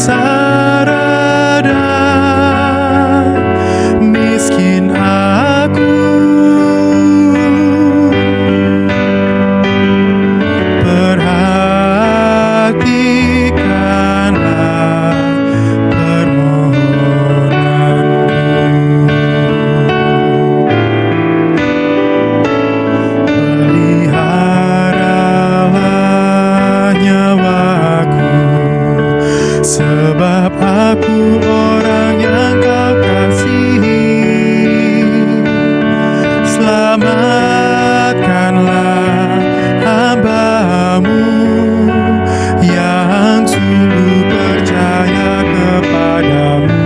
sengsara dan miskin aku. Perhatikanlah permohonanku. Peliharalah nyawaku, sebab aku orang yang Kau kasihi. Selamatkanlah hamba-Mu yang sungguh percaya kepadamu.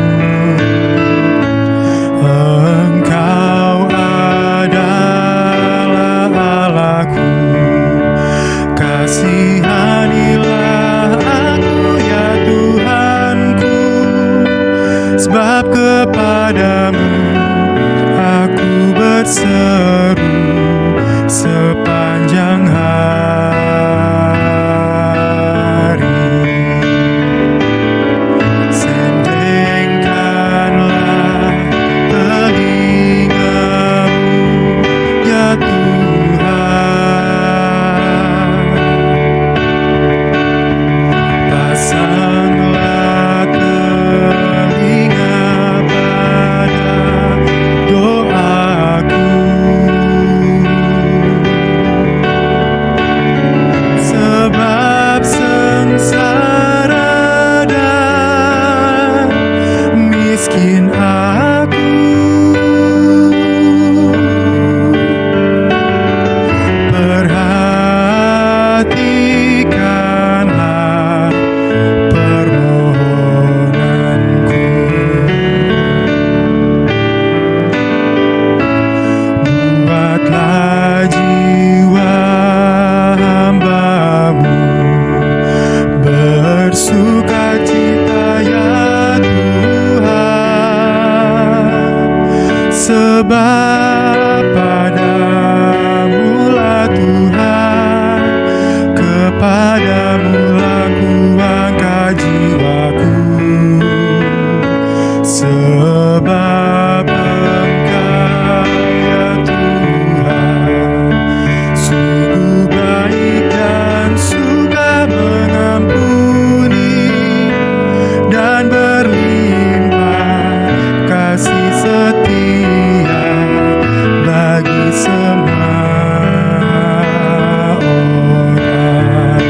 Engkau adalah Allahku, kasihanilah aku ya Tuhanku, sebab kepadamu aku berseru sepanjang hari. Sendengkanlah telinga-Mu ya Tuhan, pasanglah telinga pada doaku, sebab sengsara dan miskin aku. Perhatikanlah permohonanku. Buatlah jiwa hamba-Mu bersukacita ya Tuhan, sebab padamu-lah Tuhan, kepadamu-lah ku angkat jiwaku, sebab Engkau ya Tuhan sungguh baik dan suka mengampuni dan berlimpah kasih setia bagi semua orang.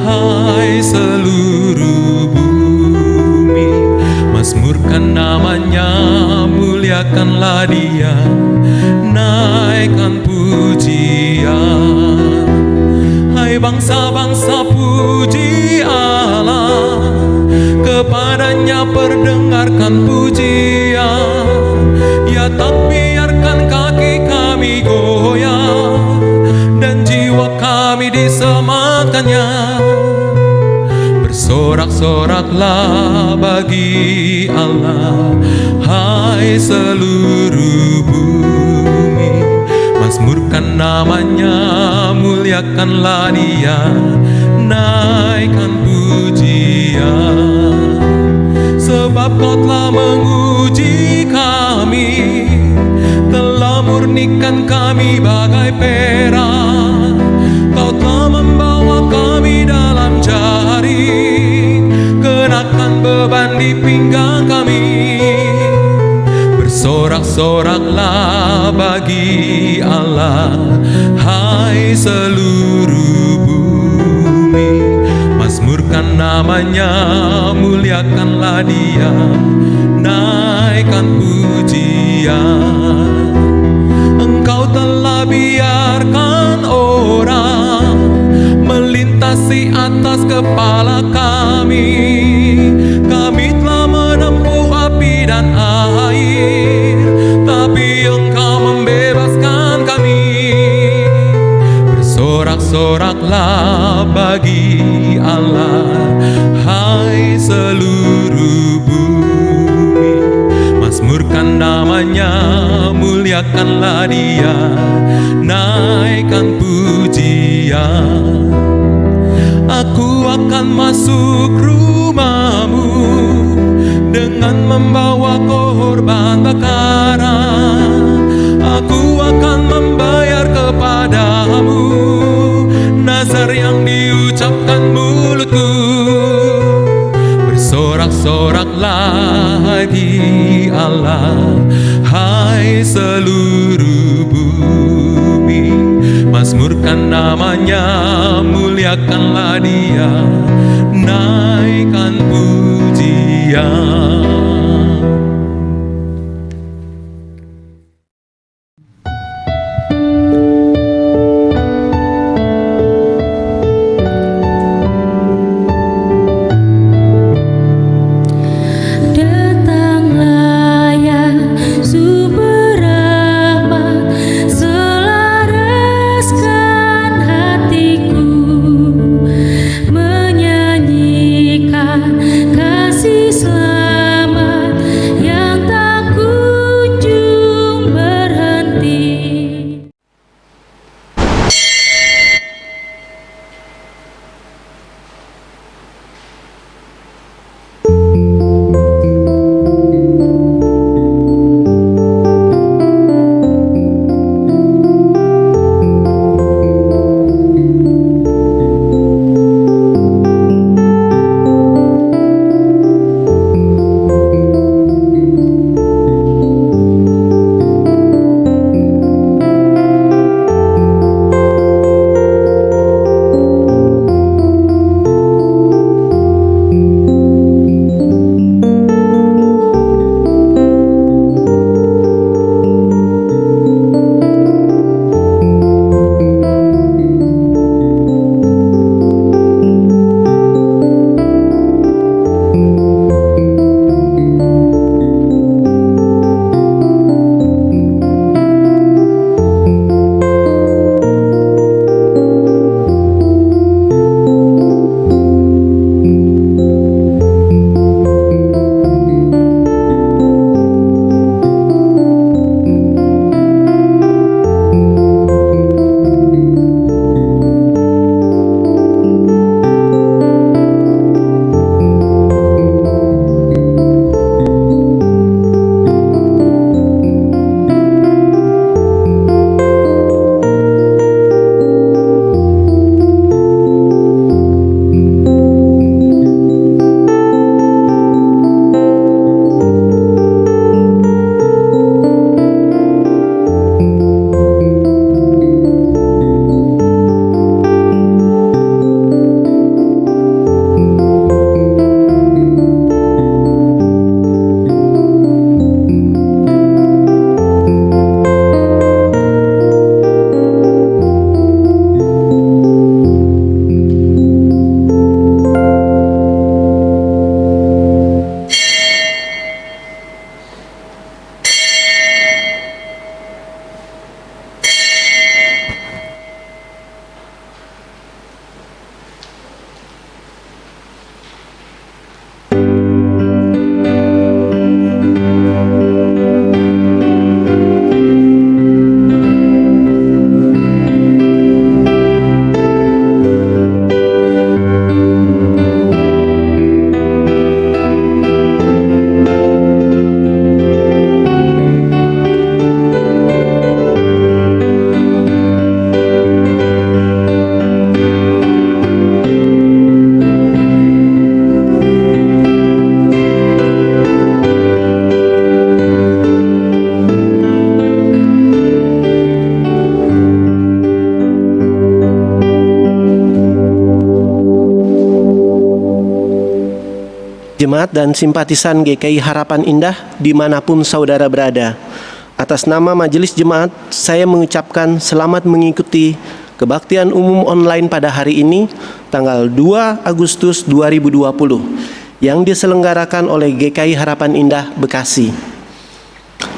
Hai seluruh bumi, mazmurkan namanya, muliakanlah dia, naikkan pujian. Hai bangsa-bangsa, puji Allah, kepadanya perdengarkan pujian. Ya tak biarkan kaki kami goyah dan jiwa kami disematkannya. Bersorak-soraklah bagi Allah, hai seluruh bumi, mazmurkan namanya, muliakanlah dia, naikkan pujian. Sebab kau telah menguji kami, telah murnikan kami bagai perak. Kau telah membawa kami dalam jaring, kenakan beban di pinggang kami. Bersorak-soraklah bagi Allah, hai seluruh bumi, mazmurkan namanya, muliakanlah dia, naikkan pujian. Engkau telah biarkan orang melintasi atas kepala kami. Kami telah menempuh api dan air, tapi engkau membebaskan kami. Bersorak-soraklah bagi Allah, hai seluruh bumi, mazmurkan namanya, muliakanlah dia, naikkan pujian. Aku akan masuk rumahmu dengan membawa korban bakaran. Aku akan membayar kepadamu nazar yang diucapkan mulutku. Bersorak-soraklah bagi Allah, hai seluruh bumi, mazmurkan namanya, muliakanlah dia, naikkan pujian. Kasih selama Jemaat dan simpatisan GKI Harapan Indah dimanapun saudara berada. Atas nama Majelis Jemaat, saya mengucapkan selamat mengikuti kebaktian umum online pada hari ini, tanggal 2 Agustus 2020, yang diselenggarakan oleh GKI Harapan Indah Bekasi.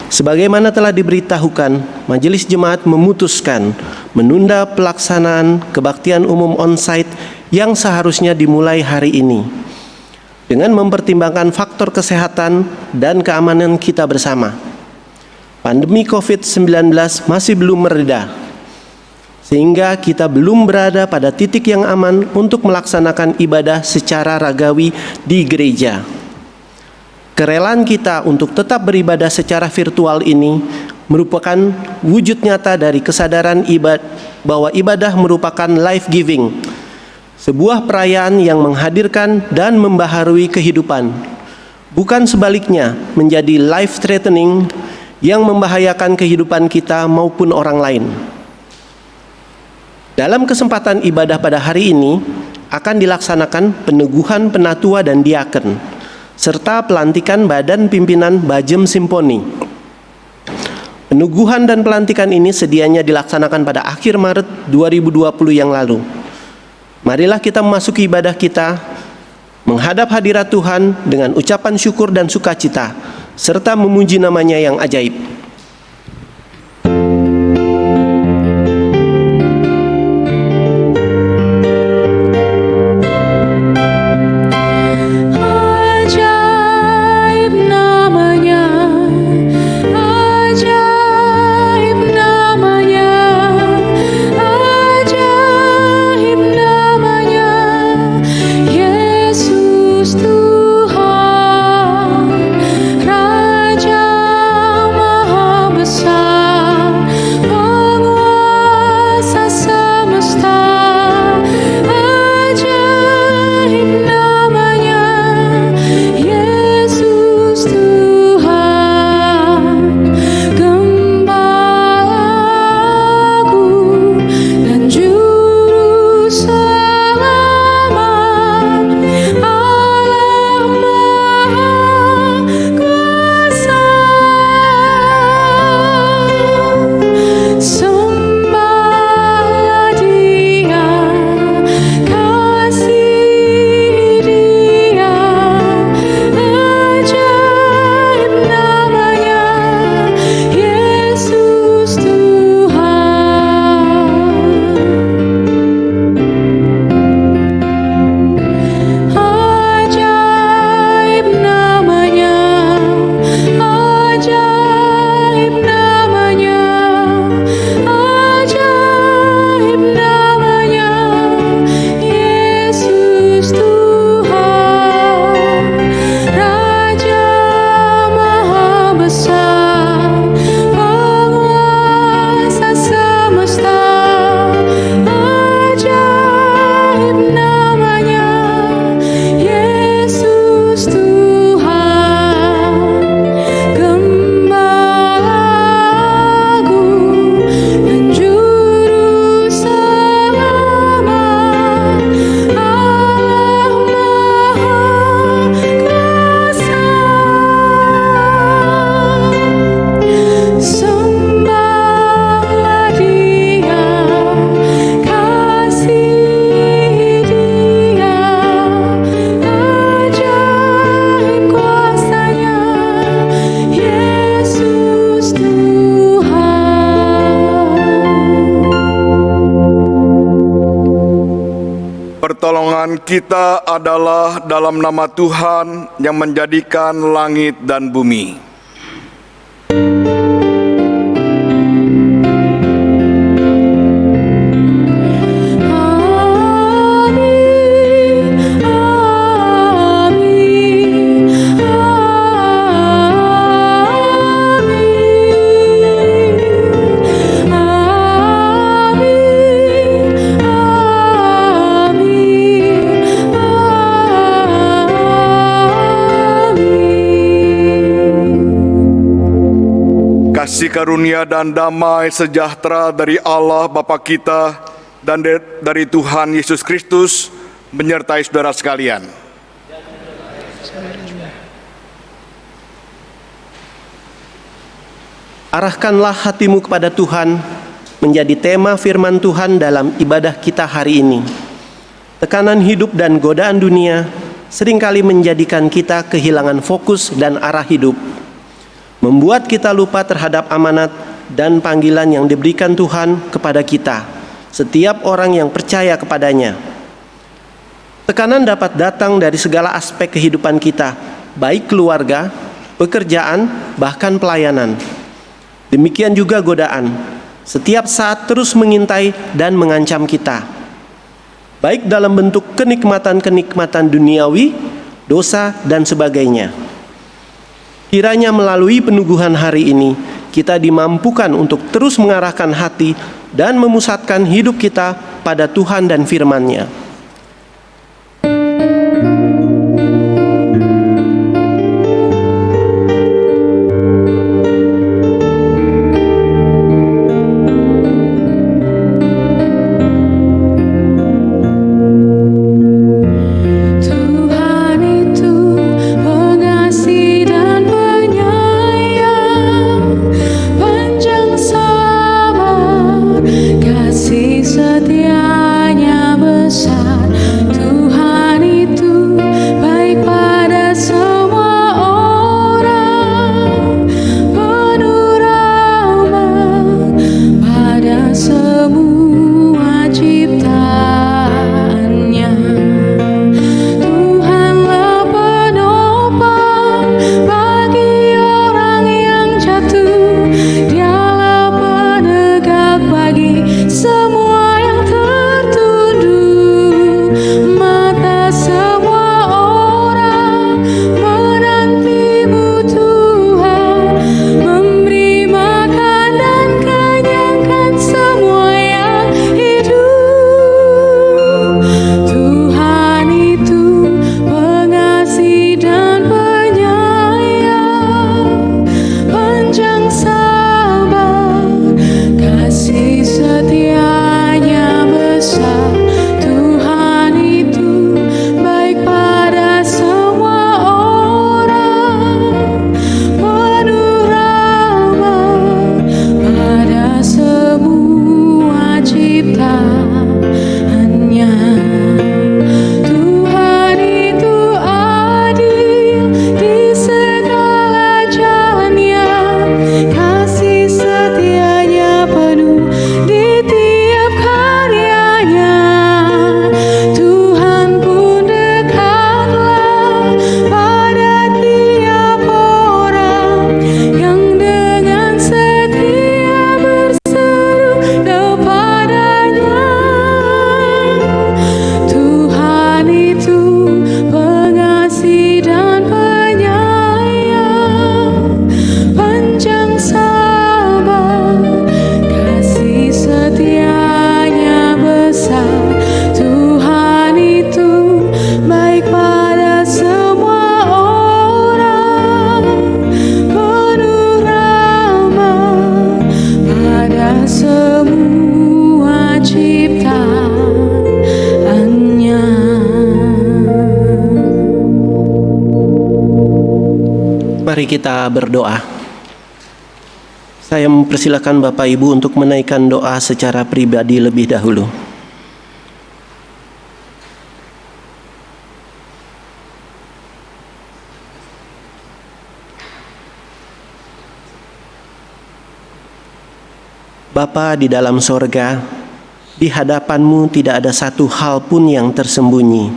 Sebagaimana telah diberitahukan, Majelis Jemaat memutuskan menunda pelaksanaan kebaktian umum onsite yang seharusnya dimulai hari ini, dengan mempertimbangkan faktor kesehatan dan keamanan kita bersama. Pandemi COVID-19 masih belum mereda, sehingga kita belum berada pada titik yang aman untuk melaksanakan ibadah secara ragawi di gereja. Kerelaan kita untuk tetap beribadah secara virtual ini merupakan wujud nyata dari kesadaran bahwa ibadah merupakan life giving, sebuah perayaan yang menghadirkan dan membaharui kehidupan, bukan sebaliknya menjadi life threatening yang membahayakan kehidupan kita maupun orang lain. Dalam kesempatan ibadah pada hari ini akan dilaksanakan peneguhan penatua dan diaken, serta pelantikan badan pimpinan Bajem Simponi. Peneguhan dan pelantikan ini sedianya dilaksanakan pada akhir Maret 2020 yang lalu. Marilah kita memasuki ibadah kita, menghadap hadirat Tuhan dengan ucapan syukur dan sukacita, serta memuji nama-Nya yang ajaib. Tuhan, Raja pertolongan kita adalah dalam nama Tuhan yang menjadikan langit dan bumi. Kasih karunia dan damai sejahtera dari Allah Bapa kita dan dari Tuhan Yesus Kristus menyertai saudara sekalian. Arahkanlah hatimu kepada Tuhan menjadi tema firman Tuhan dalam ibadah kita hari ini. Tekanan hidup dan godaan dunia seringkali menjadikan kita kehilangan fokus dan arah hidup, membuat kita lupa terhadap amanat dan panggilan yang diberikan Tuhan kepada kita, setiap orang yang percaya kepadanya. Tekanan dapat datang dari segala aspek kehidupan kita, baik keluarga, pekerjaan, bahkan pelayanan. Demikian juga godaan, setiap saat terus mengintai dan mengancam kita, baik dalam bentuk kenikmatan-kenikmatan duniawi, dosa, dan sebagainya. Kiranya melalui peneguhan hari ini, kita dimampukan untuk terus mengarahkan hati dan memusatkan hidup kita pada Tuhan dan firman-Nya. Mari kita berdoa. Saya mempersilakan Bapak Ibu untuk menaikkan doa secara pribadi lebih dahulu. Bapa di dalam sorga, Di hadapan-Mu tidak ada satu hal pun yang tersembunyi.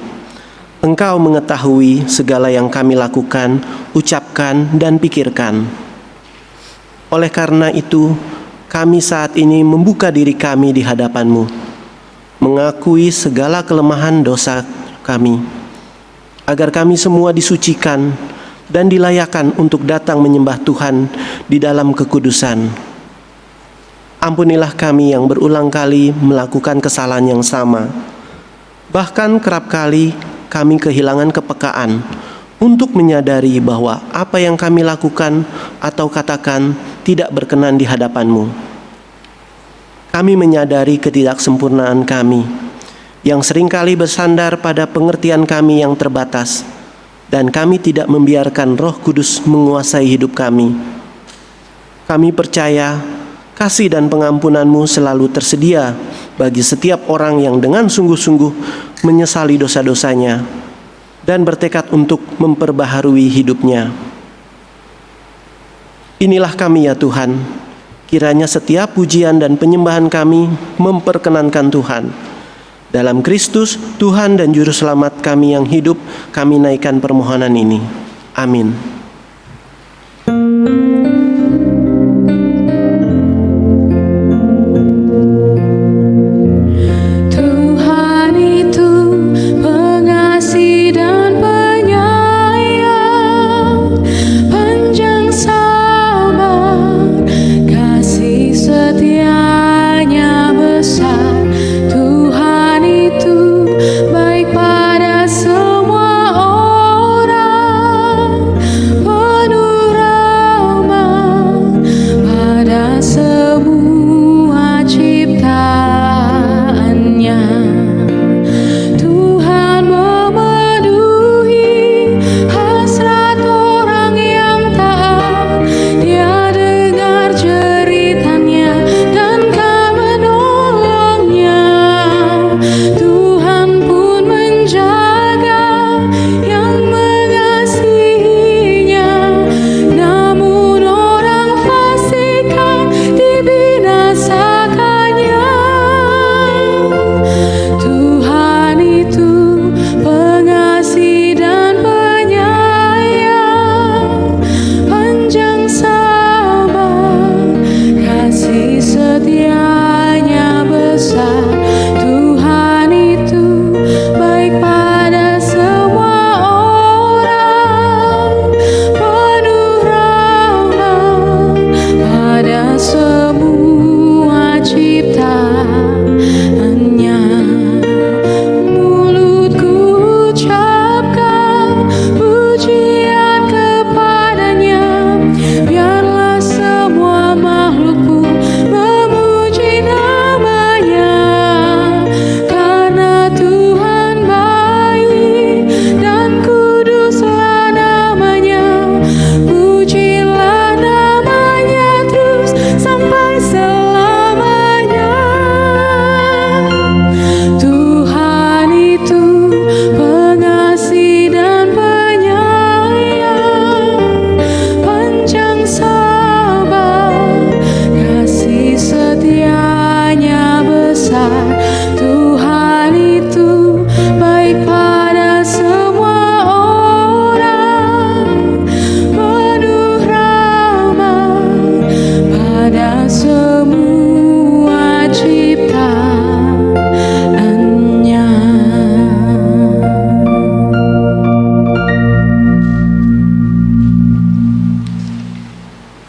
Engkau mengetahui segala yang kami lakukan, ucapkan, dan pikirkan. Oleh karena itu, kami saat ini membuka diri kami di hadapan-Mu, mengakui segala kelemahan dosa kami, agar kami semua disucikan dan dilayakan untuk datang menyembah Tuhan di dalam kekudusan. Ampunilah kami yang berulang kali melakukan kesalahan yang sama. Bahkan kerap kali kami kehilangan kepekaan untuk menyadari bahwa apa yang kami lakukan atau katakan tidak berkenan di hadapan-Mu. Kami menyadari ketidaksempurnaan kami, yang seringkali bersandar pada pengertian kami yang terbatas, dan kami tidak membiarkan Roh Kudus menguasai hidup kami. Kami percaya kasih dan pengampunan-Mu selalu tersedia bagi setiap orang yang dengan sungguh-sungguh menyesali dosa-dosanya dan bertekad untuk memperbaharui hidupnya. Inilah kami ya Tuhan, kiranya setiap pujian dan penyembahan kami memperkenankan Tuhan. Dalam Kristus, Tuhan dan Juru Selamat kami yang hidup, kami naikkan permohonan ini. Amin.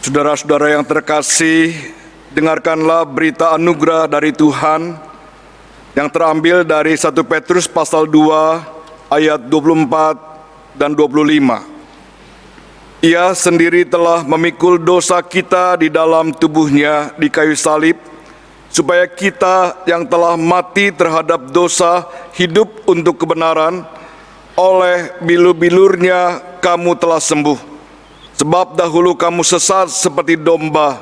Saudara-saudara yang terkasih, dengarkanlah berita anugerah dari Tuhan yang terambil dari 1 Petrus pasal 2 ayat 24 dan 25. Ia sendiri telah memikul dosa kita di dalam tubuhnya di kayu salib, supaya kita yang telah mati terhadap dosa hidup untuk kebenaran. Oleh bilur-bilurnya kamu telah sembuh. Sebab dahulu kamu sesat seperti domba,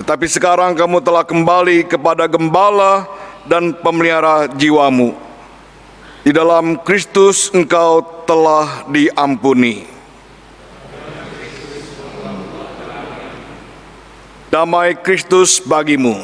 tetapi sekarang kamu telah kembali kepada Gembala dan pemelihara jiwamu. Di dalam Kristus engkau telah diampuni. Damai Kristus bagimu.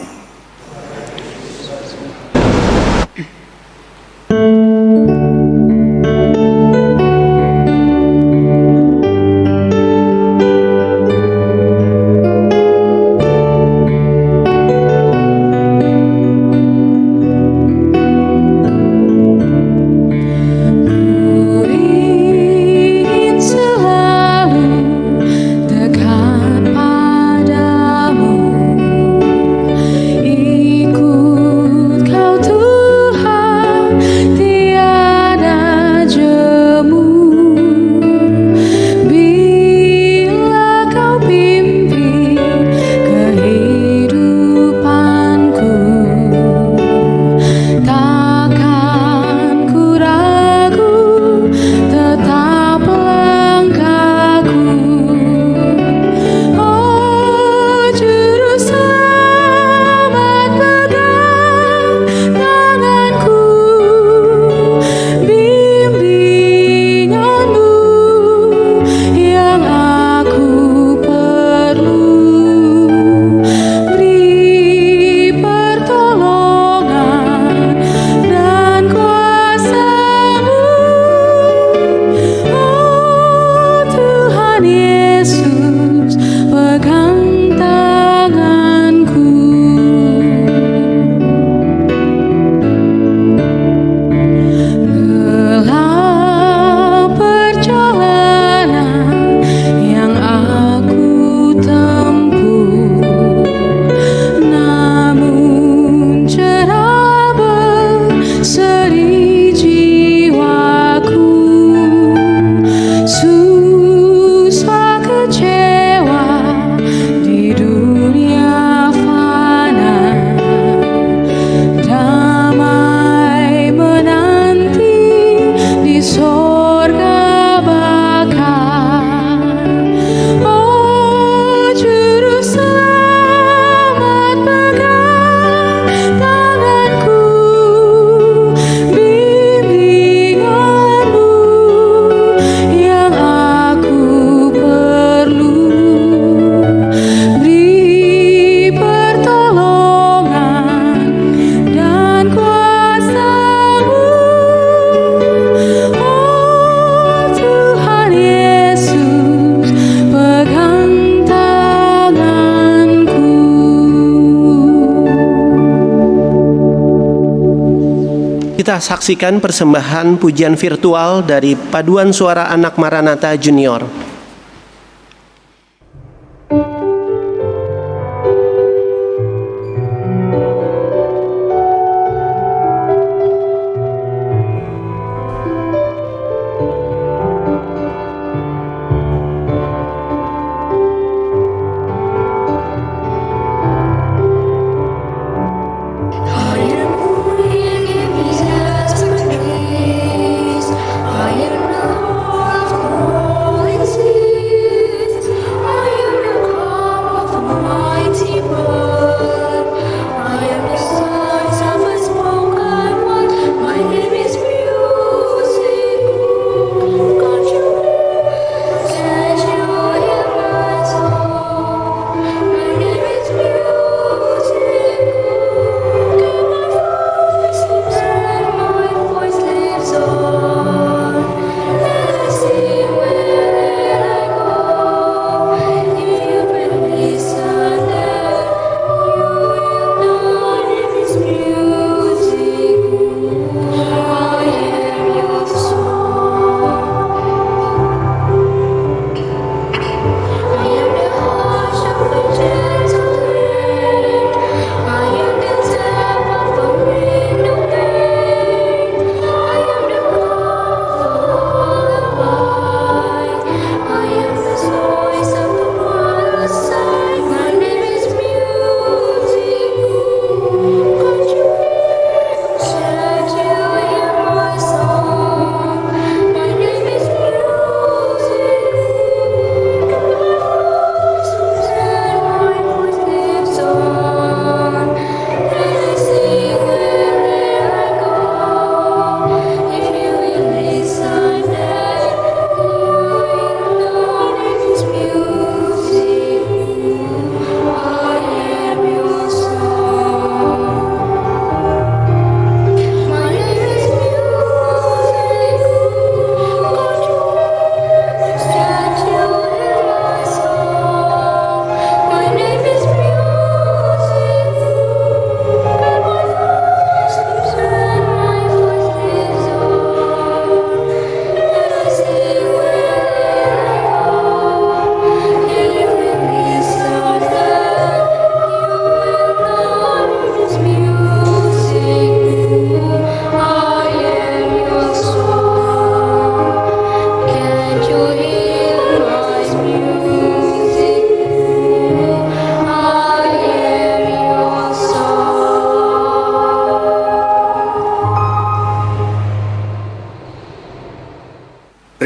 kita saksikan persembahan pujian virtual dari Paduan Suara Anak Maranatha Junior.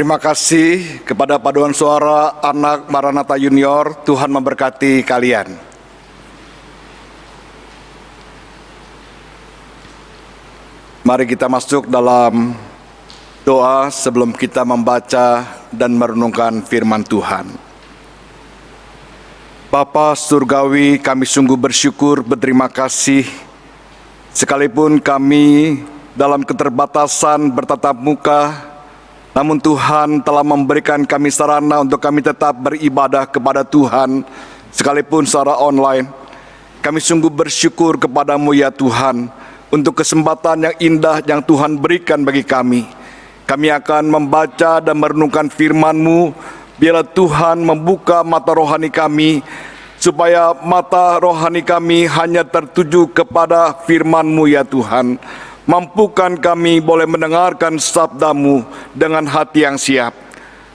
Terima kasih kepada Paduan Suara Anak Maranatha Junior. Tuhan memberkati kalian. Mari kita masuk dalam doa sebelum kita membaca dan merenungkan firman Tuhan. Bapa Surgawi, kami sungguh bersyukur, berterima kasih, sekalipun kami dalam keterbatasan bertatap muka, namun Tuhan telah memberikan kami sarana untuk kami tetap beribadah kepada Tuhan, sekalipun secara online. Kami sungguh bersyukur kepadamu ya Tuhan, untuk kesempatan yang indah yang Tuhan berikan bagi kami. Kami akan membaca dan merenungkan firman-Mu. Biarlah Tuhan membuka mata rohani kami, supaya mata rohani kami hanya tertuju kepada firman-Mu ya Tuhan. Mampukan kami boleh mendengarkan sabda-Mu dengan hati yang siap.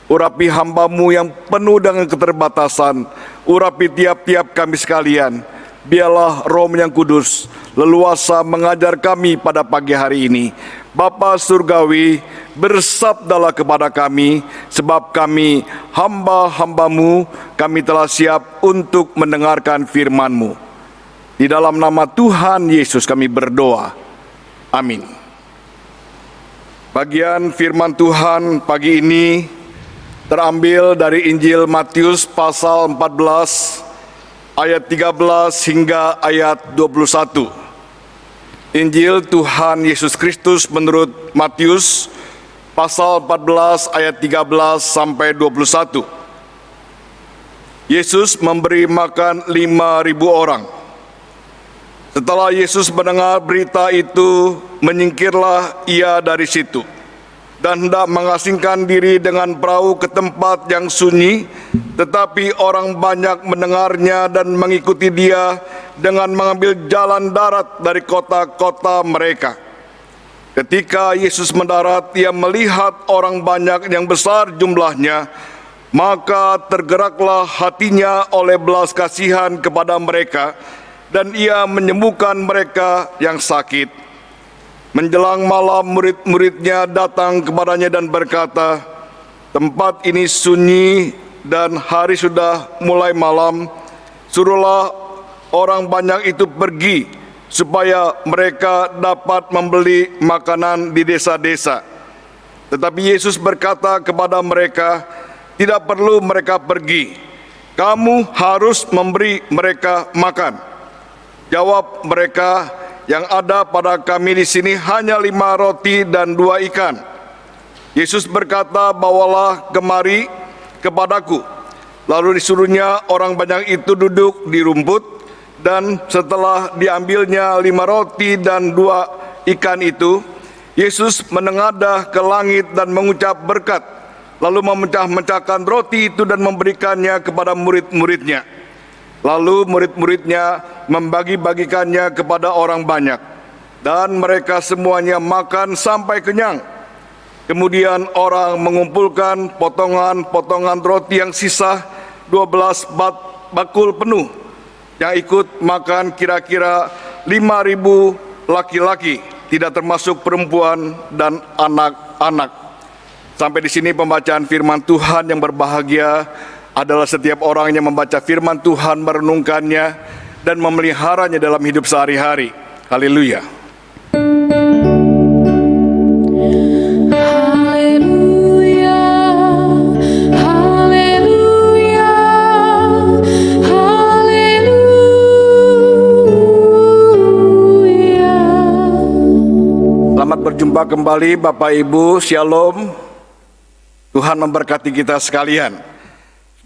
Urapi hamba-Mu yang penuh dengan keterbatasan. Urapi tiap-tiap kami sekalian. Biarlah Roh yang Kudus leluasa mengajar kami pada pagi hari ini. Bapa Surgawi, bersabdalah kepada kami, sebab kami hamba-hamba-Mu, kami telah siap untuk mendengarkan firman-Mu. Di dalam nama Tuhan Yesus kami berdoa. Amin. Bagian firman Tuhan pagi ini terambil dari Injil Matius pasal 14 ayat 13 hingga ayat 21. Injil Tuhan Yesus Kristus menurut Matius pasal 14 ayat 13 sampai 21. Yesus memberi makan 5.000 orang. Setelah Yesus mendengar berita itu, menyingkirlah ia dari situ dan hendak mengasingkan diri dengan perahu ke tempat yang sunyi, tetapi orang banyak mendengarnya dan mengikuti dia dengan mengambil jalan darat dari kota-kota mereka. Ketika Yesus mendarat, ia melihat orang banyak yang besar jumlahnya, maka tergeraklah hatinya oleh belas kasihan kepada mereka, dan ia menyembuhkan mereka yang sakit. Menjelang malam, murid-muridnya datang kepadanya dan berkata, "Tempat ini sunyi dan hari sudah mulai malam. Suruhlah orang banyak itu pergi, supaya mereka dapat membeli makanan di desa-desa." Tetapi Yesus berkata kepada mereka, "Tidak perlu mereka pergi. Kamu harus memberi mereka makan." Jawab mereka, "Yang ada pada kami di sini hanya 5 roti dan 2 ikan." Yesus berkata, "Bawalah kemari kepadaku." Lalu disuruhnya orang banyak itu duduk di rumput, dan setelah diambilnya 5 roti dan 2 ikan itu, Yesus menengadah ke langit dan mengucap berkat, lalu memecah-mecahkan roti itu dan memberikannya kepada murid-muridnya. Lalu murid-muridnya membagi-bagikannya kepada orang banyak, dan mereka semuanya makan sampai kenyang. Kemudian orang mengumpulkan potongan-potongan roti yang sisa 12 bakul penuh. Yang ikut makan kira-kira 5.000 laki-laki, tidak termasuk perempuan dan anak-anak. Sampai di sini pembacaan firman Tuhan. Yang berbahagia adalah setiap orang yang membaca firman Tuhan, merenungkannya, dan memeliharanya dalam hidup sehari-hari. Haleluya. Haleluya, haleluya, haleluya. Selamat berjumpa kembali Bapak Ibu, Shalom. Tuhan memberkati kita sekalian.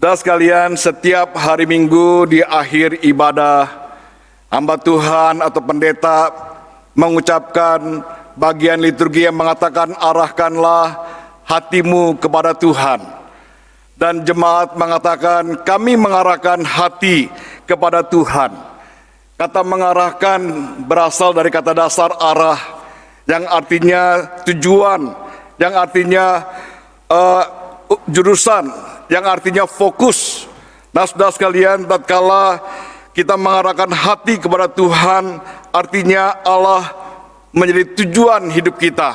Saudara sekalian, setiap hari Minggu di akhir ibadah, hamba Tuhan atau pendeta mengucapkan bagian liturgi yang mengatakan, "Arahkanlah hatimu kepada Tuhan." Dan jemaat mengatakan, "Kami mengarahkan hati kepada Tuhan." Kata mengarahkan berasal dari kata dasar arah, yang artinya tujuan, yang artinya jurusan, yang artinya fokus. Nah, saudara sekalian, tatkala kita mengarahkan hati kepada Tuhan, artinya Allah menjadi tujuan hidup kita,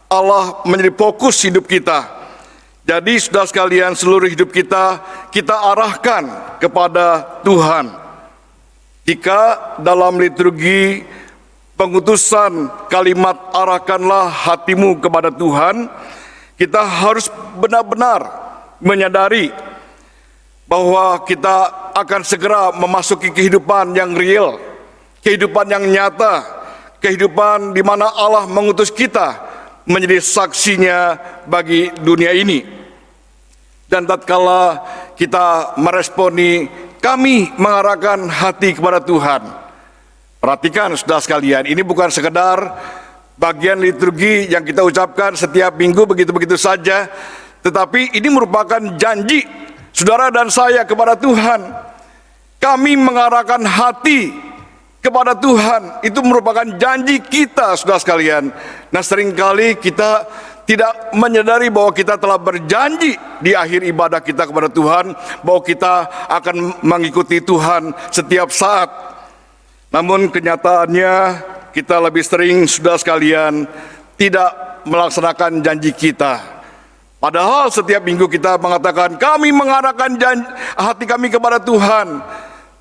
Allah menjadi fokus hidup kita. Jadi saudara sekalian, seluruh hidup kita arahkan kepada Tuhan. Jika dalam liturgi pengutusan kalimat "arahkanlah hatimu kepada Tuhan", kita harus benar-benar menyadari bahwa kita akan segera memasuki kehidupan yang real, kehidupan yang nyata, kehidupan di mana Allah mengutus kita menjadi saksinya bagi dunia ini. Dan tatkala kita meresponi, "Kami mengarahkan hati kepada Tuhan", perhatikan saudara sekalian, ini bukan sekedar bagian liturgi yang kita ucapkan setiap minggu begitu-begitu saja, tetapi ini merupakan janji saudara dan saya kepada Tuhan. Kami mengarahkan hati kepada Tuhan, itu merupakan janji kita saudara sekalian. Nah, seringkali kita tidak menyadari bahwa kita telah berjanji di akhir ibadah kita kepada Tuhan, bahwa kita akan mengikuti Tuhan setiap saat. Namun kenyataannya kita lebih sering saudara sekalian tidak melaksanakan janji kita. Padahal setiap minggu kita mengatakan, "Kami mengarahkan hati kami kepada Tuhan."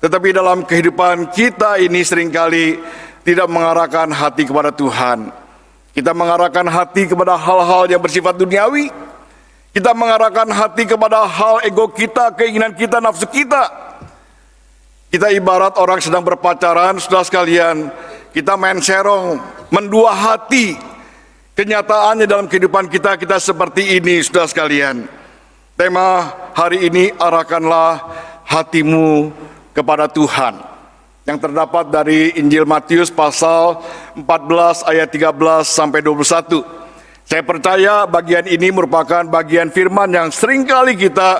Tetapi dalam kehidupan kita ini seringkali tidak mengarahkan hati kepada Tuhan. Kita mengarahkan hati kepada hal-hal yang bersifat duniawi. Kita mengarahkan hati kepada hal ego kita, keinginan kita, nafsu kita. Kita ibarat orang sedang berpacaran, saudara sekalian. Kita main serong, mendua hati. Kenyataannya dalam kehidupan kita seperti ini saudara sekalian. Tema hari ini, arahkanlah hatimu kepada Tuhan. yang terdapat dari Injil Matius pasal 14 ayat 13 sampai 21. Saya percaya bagian ini merupakan bagian firman yang seringkali kita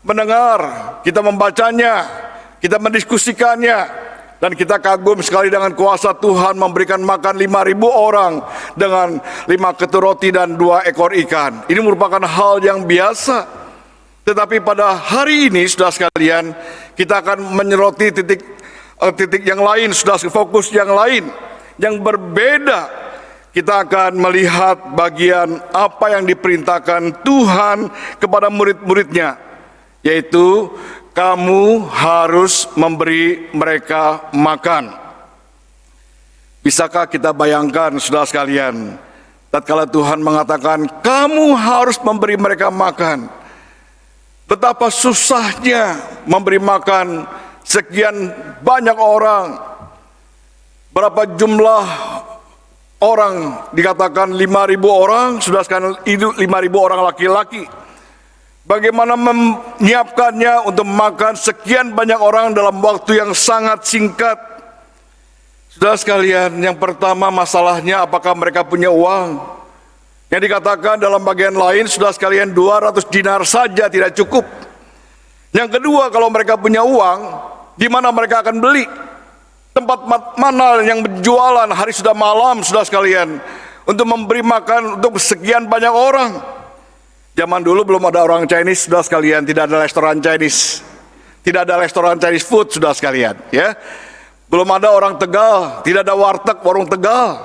mendengar, kita membacanya, kita mendiskusikannya, dan kita kagum sekali dengan kuasa Tuhan memberikan makan 5.000 orang dengan 5 ketur roti dan 2 ekor ikan. Ini merupakan hal yang biasa. Tetapi pada hari ini, saudara sekalian, kita akan menyoroti titik yang lain, saudara, fokus yang lain, yang berbeda. Kita akan melihat bagian apa yang diperintahkan Tuhan kepada murid-muridnya, yaitu kamu harus memberi mereka makan. Bisakah kita bayangkan, saudara sekalian, tatkala Tuhan mengatakan kamu harus memberi mereka makan, betapa susahnya memberi makan sekian banyak orang. Berapa jumlah orang? Dikatakan 5.000 orang, sudah sekalian itu 5.000 orang laki-laki. Bagaimana menyiapkannya untuk makan sekian banyak orang dalam waktu yang sangat singkat? Saudara sekalian, yang pertama masalahnya apakah mereka punya uang? Yang dikatakan dalam bagian lain, saudara sekalian, 200 dinar saja tidak cukup. Yang kedua, kalau mereka punya uang, di mana mereka akan beli? Tempat mana yang berjualan hari sudah malam, saudara sekalian, untuk memberi makan untuk sekian banyak orang? Zaman dulu belum ada orang Chinese, saudara sekalian, tidak ada restoran Chinese, tidak ada restoran Chinese food, saudara sekalian, ya. Belum ada orang Tegal, tidak ada warteg warung Tegal,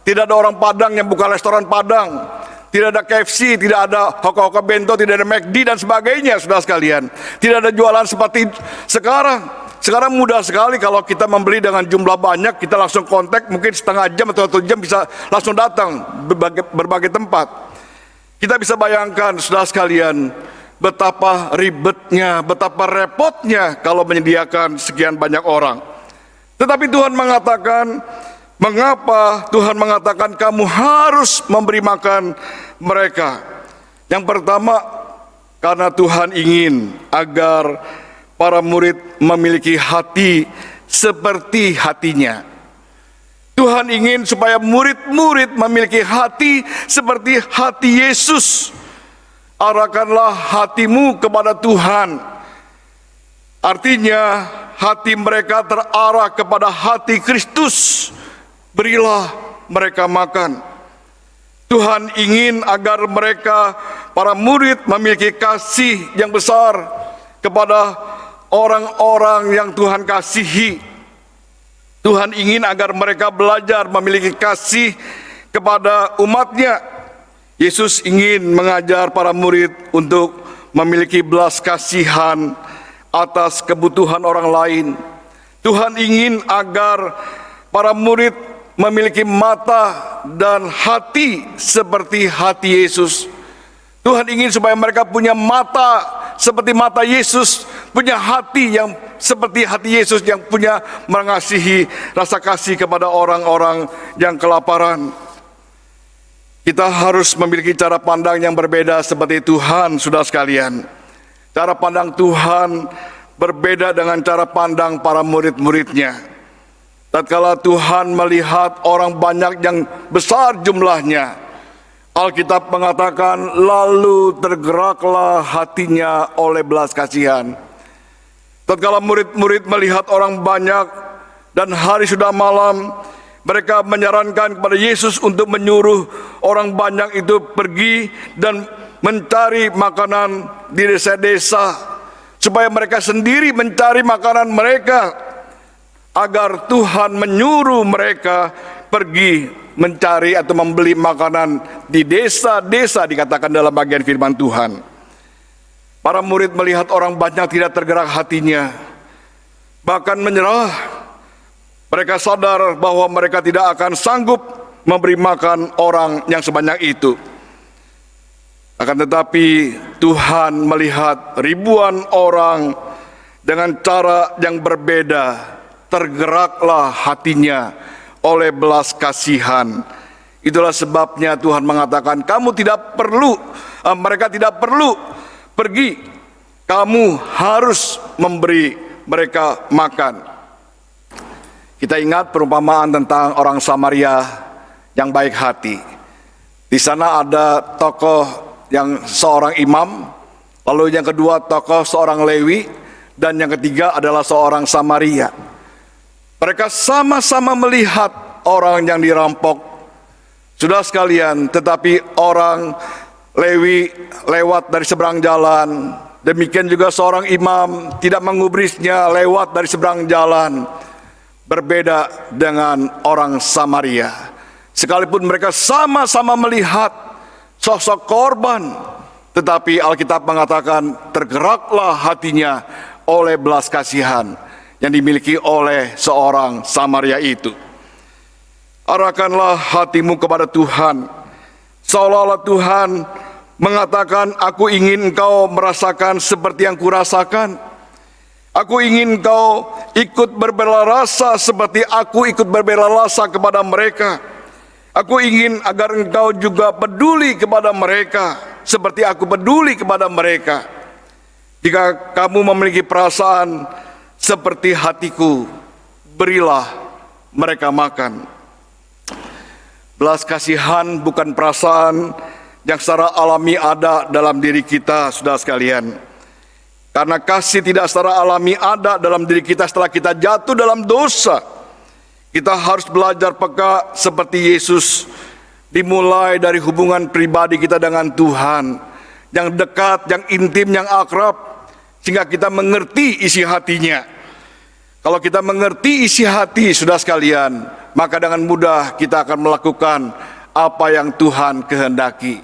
tidak ada orang Padang yang buka restoran Padang, tidak ada KFC, tidak ada Hoka-Hoka Bento, tidak ada McD dan sebagainya, saudara sekalian. Tidak ada jualan seperti sekarang. Sekarang mudah sekali kalau kita membeli dengan jumlah banyak, kita langsung kontak, mungkin setengah jam atau 1 jam bisa langsung datang berbagai tempat. Kita bisa bayangkan, saudara sekalian, betapa ribetnya, betapa repotnya kalau menyediakan sekian banyak orang. Tetapi Tuhan mengatakan, mengapa Tuhan mengatakan kamu harus memberi makan mereka? Yang pertama, karena Tuhan ingin agar para murid memiliki hati seperti hatinya. Tuhan ingin supaya murid-murid memiliki hati seperti hati Yesus. Arahkanlah hatimu kepada Tuhan. Artinya hati mereka terarah kepada hati Kristus. Berilah mereka makan. Tuhan ingin agar mereka, para murid, memiliki kasih yang besar kepada orang-orang yang Tuhan kasihi. Tuhan ingin agar mereka belajar memiliki kasih kepada umatnya. Yesus ingin mengajar para murid untuk memiliki belas kasihan atas kebutuhan orang lain. Tuhan ingin agar para murid memiliki mata dan hati seperti hati Yesus. Tuhan ingin supaya mereka punya mata seperti mata Yesus, punya hati yang seperti hati Yesus yang punya mengasihi, rasa kasih kepada orang-orang yang kelaparan. Kita harus memiliki cara pandang yang berbeda seperti Tuhan, saudara sekalian. Cara pandang Tuhan berbeda dengan cara pandang para murid-muridnya. Tatkala Tuhan melihat orang banyak yang besar jumlahnya, Alkitab mengatakan, lalu tergeraklah hatinya oleh belas kasihan. Tatkala murid-murid melihat orang banyak dan hari sudah malam, mereka menyarankan kepada Yesus untuk menyuruh orang banyak itu pergi dan mencari makanan di desa-desa, supaya mereka sendiri mencari makanan mereka, agar Tuhan menyuruh mereka pergi mencari atau membeli makanan di desa-desa, dikatakan dalam bagian firman Tuhan. Para murid melihat orang banyak tidak tergerak hatinya, bahkan menyerah. Mereka sadar bahwa mereka tidak akan sanggup memberi makan orang yang sebanyak itu. Akan tetapi Tuhan melihat ribuan orang dengan cara yang berbeda, tergeraklah hatinya oleh belas kasihan. Itulah sebabnya Tuhan mengatakan, kamu tidak perlu, mereka tidak perlu pergi, kamu harus memberi mereka makan. Kita ingat perumpamaan tentang orang Samaria yang baik hati. Di sana ada tokoh yang seorang imam, lalu yang kedua tokoh seorang Lewi, dan yang ketiga adalah seorang Samaria. Mereka sama-sama melihat orang yang dirampok. Sudah sekalian, tetapi orang Lewi lewat dari seberang jalan. Demikian juga seorang imam tidak mengubrisnya lewat dari seberang jalan. Berbeda dengan orang Samaria. Sekalipun mereka sama-sama melihat sosok korban, tetapi Alkitab mengatakan tergeraklah hatinya oleh belas kasihan yang dimiliki oleh seorang Samaria itu. Arahkanlah hatimu kepada Tuhan, seolah-olah Tuhan mengatakan, aku ingin engkau merasakan seperti yang kurasakan. Aku ingin engkau ikut berbela rasa seperti aku ikut berbela rasa kepada mereka. Aku ingin agar engkau juga peduli kepada mereka seperti aku peduli kepada mereka. Jika kamu memiliki perasaan seperti hatiku, berilah mereka makan. Belas kasihan bukan perasaan yang secara alami ada dalam diri kita, saudara sekalian. Karena kasih tidak secara alami ada dalam diri kita setelah kita jatuh dalam dosa. Kita harus belajar peka seperti Yesus, dimulai dari hubungan pribadi kita dengan Tuhan, yang dekat, yang intim, yang akrab, sehingga kita mengerti isi hatinya. Kalau kita mengerti isi hati, saudara sekalian, maka dengan mudah kita akan melakukan apa yang Tuhan kehendaki.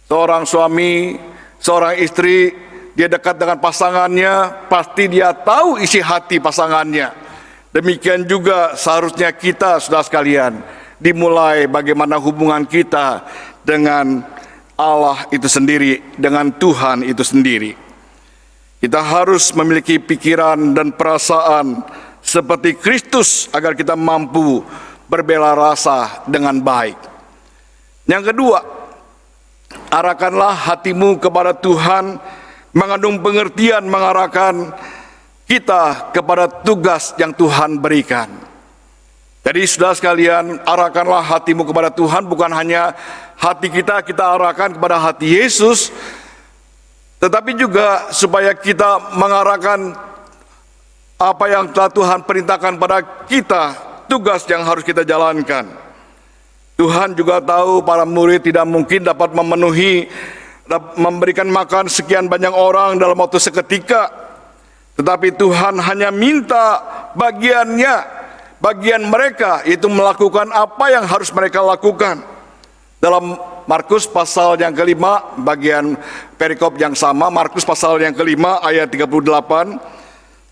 Seorang suami, seorang istri, dia dekat dengan pasangannya, pasti dia tahu isi hati pasangannya. Demikian juga seharusnya kita, saudara sekalian, dimulai bagaimana hubungan kita dengan Allah itu sendiri, dengan Tuhan itu sendiri. Kita harus memiliki pikiran dan perasaan seperti Kristus agar kita mampu berbela rasa dengan baik. Yang kedua, arahkanlah hatimu kepada Tuhan, mengandung pengertian mengarahkan kita kepada tugas yang Tuhan berikan. Jadi saudara sekalian, arahkanlah hatimu kepada Tuhan, bukan hanya hati kita arahkan kepada hati Yesus, tetapi juga supaya kita mengarahkan apa yang telah Tuhan perintahkan pada kita, tugas yang harus kita jalankan. Tuhan juga tahu para murid tidak mungkin dapat memberikan makan sekian banyak orang dalam waktu seketika. Tetapi Tuhan hanya minta bagian mereka, yaitu melakukan apa yang harus mereka lakukan. Dalam Markus pasal yang kelima, bagian perikop yang sama, Markus pasal yang kelima ayat 38,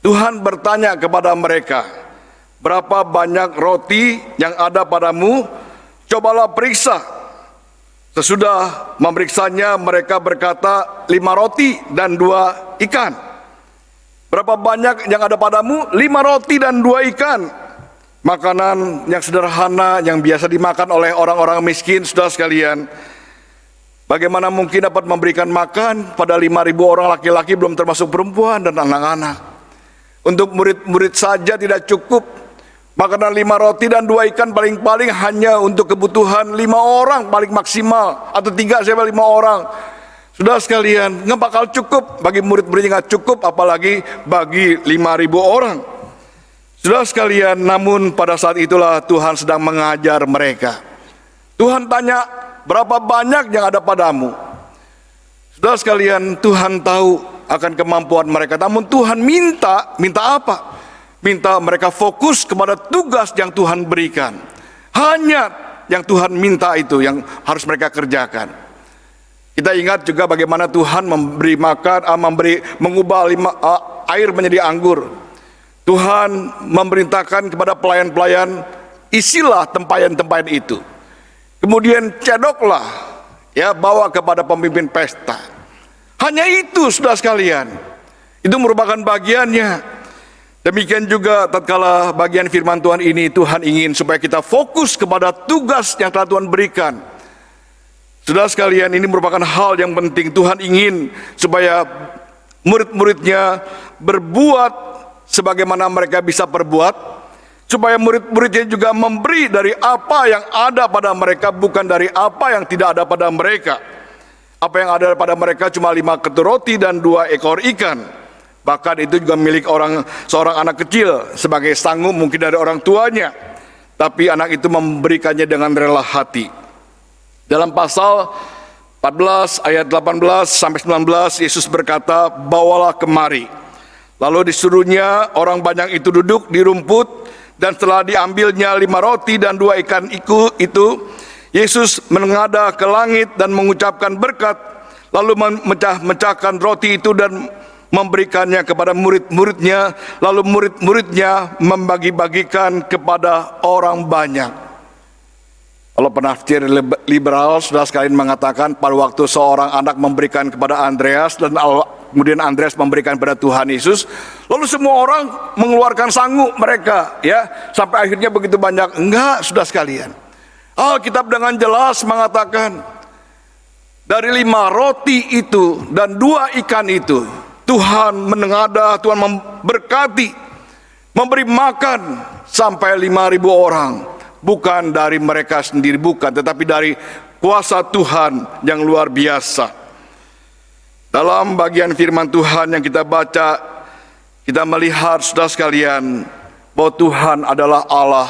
Tuhan bertanya kepada mereka, berapa banyak roti yang ada padamu? Cobalah periksa. Sesudah memeriksanya, mereka berkata, 5 roti dan 2 ikan. Berapa banyak yang ada padamu? 5 roti dan 2 ikan. Makanan yang sederhana, yang biasa dimakan oleh orang-orang miskin, saudara sekalian. Bagaimana mungkin dapat memberikan makan pada 5.000 orang laki-laki, belum termasuk perempuan dan anak-anak. Untuk murid-murid saja tidak cukup. Makanan 5 roti dan 2 ikan paling-paling hanya untuk kebutuhan 5 orang paling maksimal. Atau 3 sampai 5 orang. Saudara sekalian, nggak bakal cukup bagi murid-muridnya, nggak cukup apalagi bagi 5.000 orang. Saudara sekalian, namun pada saat itulah Tuhan sedang mengajar mereka. Tuhan tanya, berapa banyak yang ada padamu? Saudara sekalian, Tuhan tahu akan kemampuan mereka. Namun Tuhan minta apa? Minta mereka fokus kepada tugas yang Tuhan berikan. Hanya yang Tuhan minta itu yang harus mereka kerjakan. Kita ingat juga bagaimana Tuhan memberi makan, mengubah air menjadi anggur. Tuhan memerintahkan kepada pelayan-pelayan, isilah tempayan-tempayan itu. Kemudian cedoklah, bawa kepada pemimpin pesta. Hanya itu, saudara sekalian. Itu merupakan bagiannya. Demikian juga tatkala bagian firman Tuhan ini, Tuhan ingin supaya kita fokus kepada tugas yang telah Tuhan berikan. Saudara sekalian, ini merupakan hal yang penting. Tuhan ingin supaya murid-muridnya berbuat sebagaimana mereka bisa berbuat, supaya murid-muridnya juga memberi dari apa yang ada pada mereka, bukan dari apa yang tidak ada pada mereka. Apa yang ada pada mereka cuma 5 ketur roti dan 2 ekor ikan. Bahkan itu juga milik seorang anak kecil sebagai sanggup mungkin dari orang tuanya. Tapi anak itu memberikannya dengan rela hati. Dalam pasal 14 ayat 18 sampai 19 Yesus berkata, "Bawalah kemari." Lalu disuruhnya orang banyak itu duduk di rumput, dan setelah diambilnya 5 roti dan 2 ikan itu, Yesus menengadah ke langit dan mengucapkan berkat, lalu memecah-mecahkan roti itu dan memberikannya kepada murid-muridnya, lalu murid-muridnya membagi-bagikan kepada orang banyak. Kalau penafsir liberal sudah sekalian mengatakan pada waktu seorang anak memberikan kepada Andreas dan kemudian Andreas memberikan kepada Tuhan Yesus, lalu semua orang mengeluarkan sanggup mereka, ya, sampai akhirnya begitu banyak. Enggak, sudah sekalian. Alkitab dengan jelas mengatakan dari 5 roti itu dan 2 ikan itu Tuhan menengadah, Tuhan memberkati, memberi makan sampai 5.000 orang. Bukan dari mereka sendiri, bukan, tetapi dari kuasa Tuhan yang luar biasa. Dalam bagian firman Tuhan yang kita baca, kita melihat saudara sekalian bahwa Tuhan adalah Allah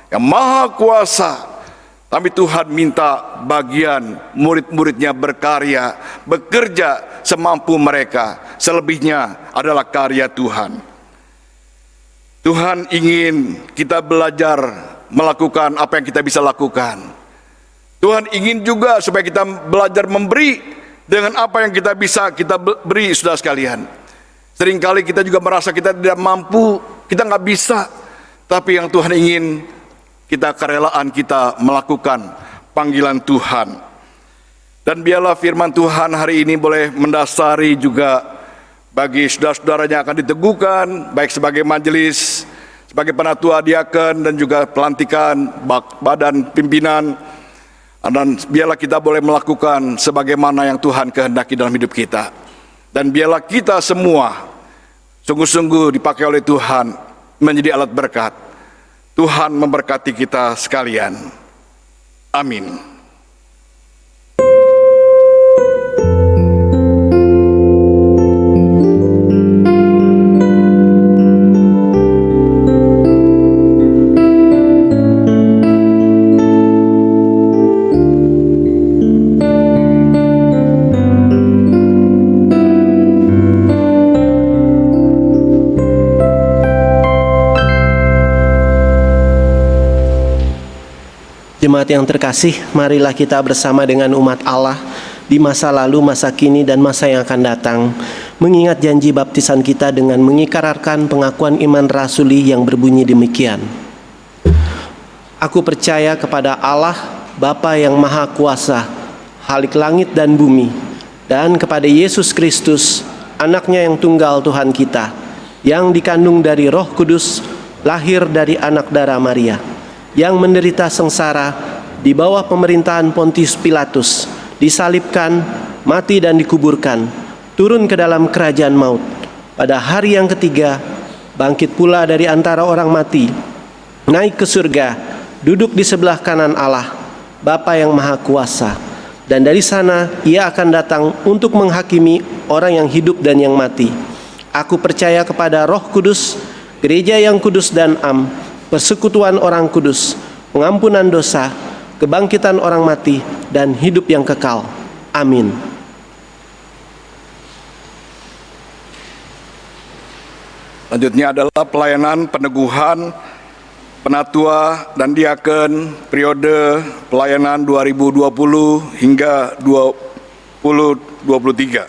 yang maha kuasa. Tapi Tuhan minta bagian murid-muridnya berkarya, bekerja semampu mereka. Selebihnya adalah karya Tuhan. Tuhan ingin kita belajar melakukan apa yang kita bisa lakukan. Tuhan ingin juga supaya kita belajar memberi dengan apa yang kita bisa kita beri, saudara sekalian. Seringkali kita juga merasa kita tidak mampu, kita nggak bisa. Tapi yang Tuhan ingin, kita kerelaan kita melakukan panggilan Tuhan. Dan biarlah firman Tuhan hari ini boleh mendasari juga bagi saudara-saudaranya akan diteguhkan, baik sebagai majelis, sebagai penatua diaken, dan juga pelantikan badan pimpinan. Dan biarlah kita boleh melakukan sebagaimana yang Tuhan kehendaki dalam hidup kita. Dan biarlah kita semua sungguh-sungguh dipakai oleh Tuhan menjadi alat berkat. Tuhan memberkati kita sekalian. Amin. Jemaat yang terkasih, marilah kita bersama dengan umat Allah di masa lalu, masa kini, dan masa yang akan datang, mengingat janji baptisan kita dengan mengikrarkan pengakuan iman rasuli yang berbunyi demikian. Aku percaya kepada Allah, Bapa yang Maha Kuasa, Khalik langit dan bumi, dan kepada Yesus Kristus, Anaknya yang tunggal Tuhan kita, yang dikandung dari Roh Kudus, lahir dari anak darah Maria, yang menderita sengsara di bawah pemerintahan Pontius Pilatus, disalibkan, mati dan dikuburkan, turun ke dalam kerajaan maut. Pada hari yang ketiga, bangkit pula dari antara orang mati, naik ke surga, duduk di sebelah kanan Allah, Bapa yang Maha Kuasa. Dan dari sana ia akan datang untuk menghakimi orang yang hidup dan yang mati. Aku percaya kepada Roh Kudus, gereja yang kudus dan am, persekutuan orang kudus, pengampunan dosa, kebangkitan orang mati, dan hidup yang kekal. Amin. Selanjutnya adalah pelayanan peneguhan penatua dan diaken periode pelayanan 2020 hingga 2023.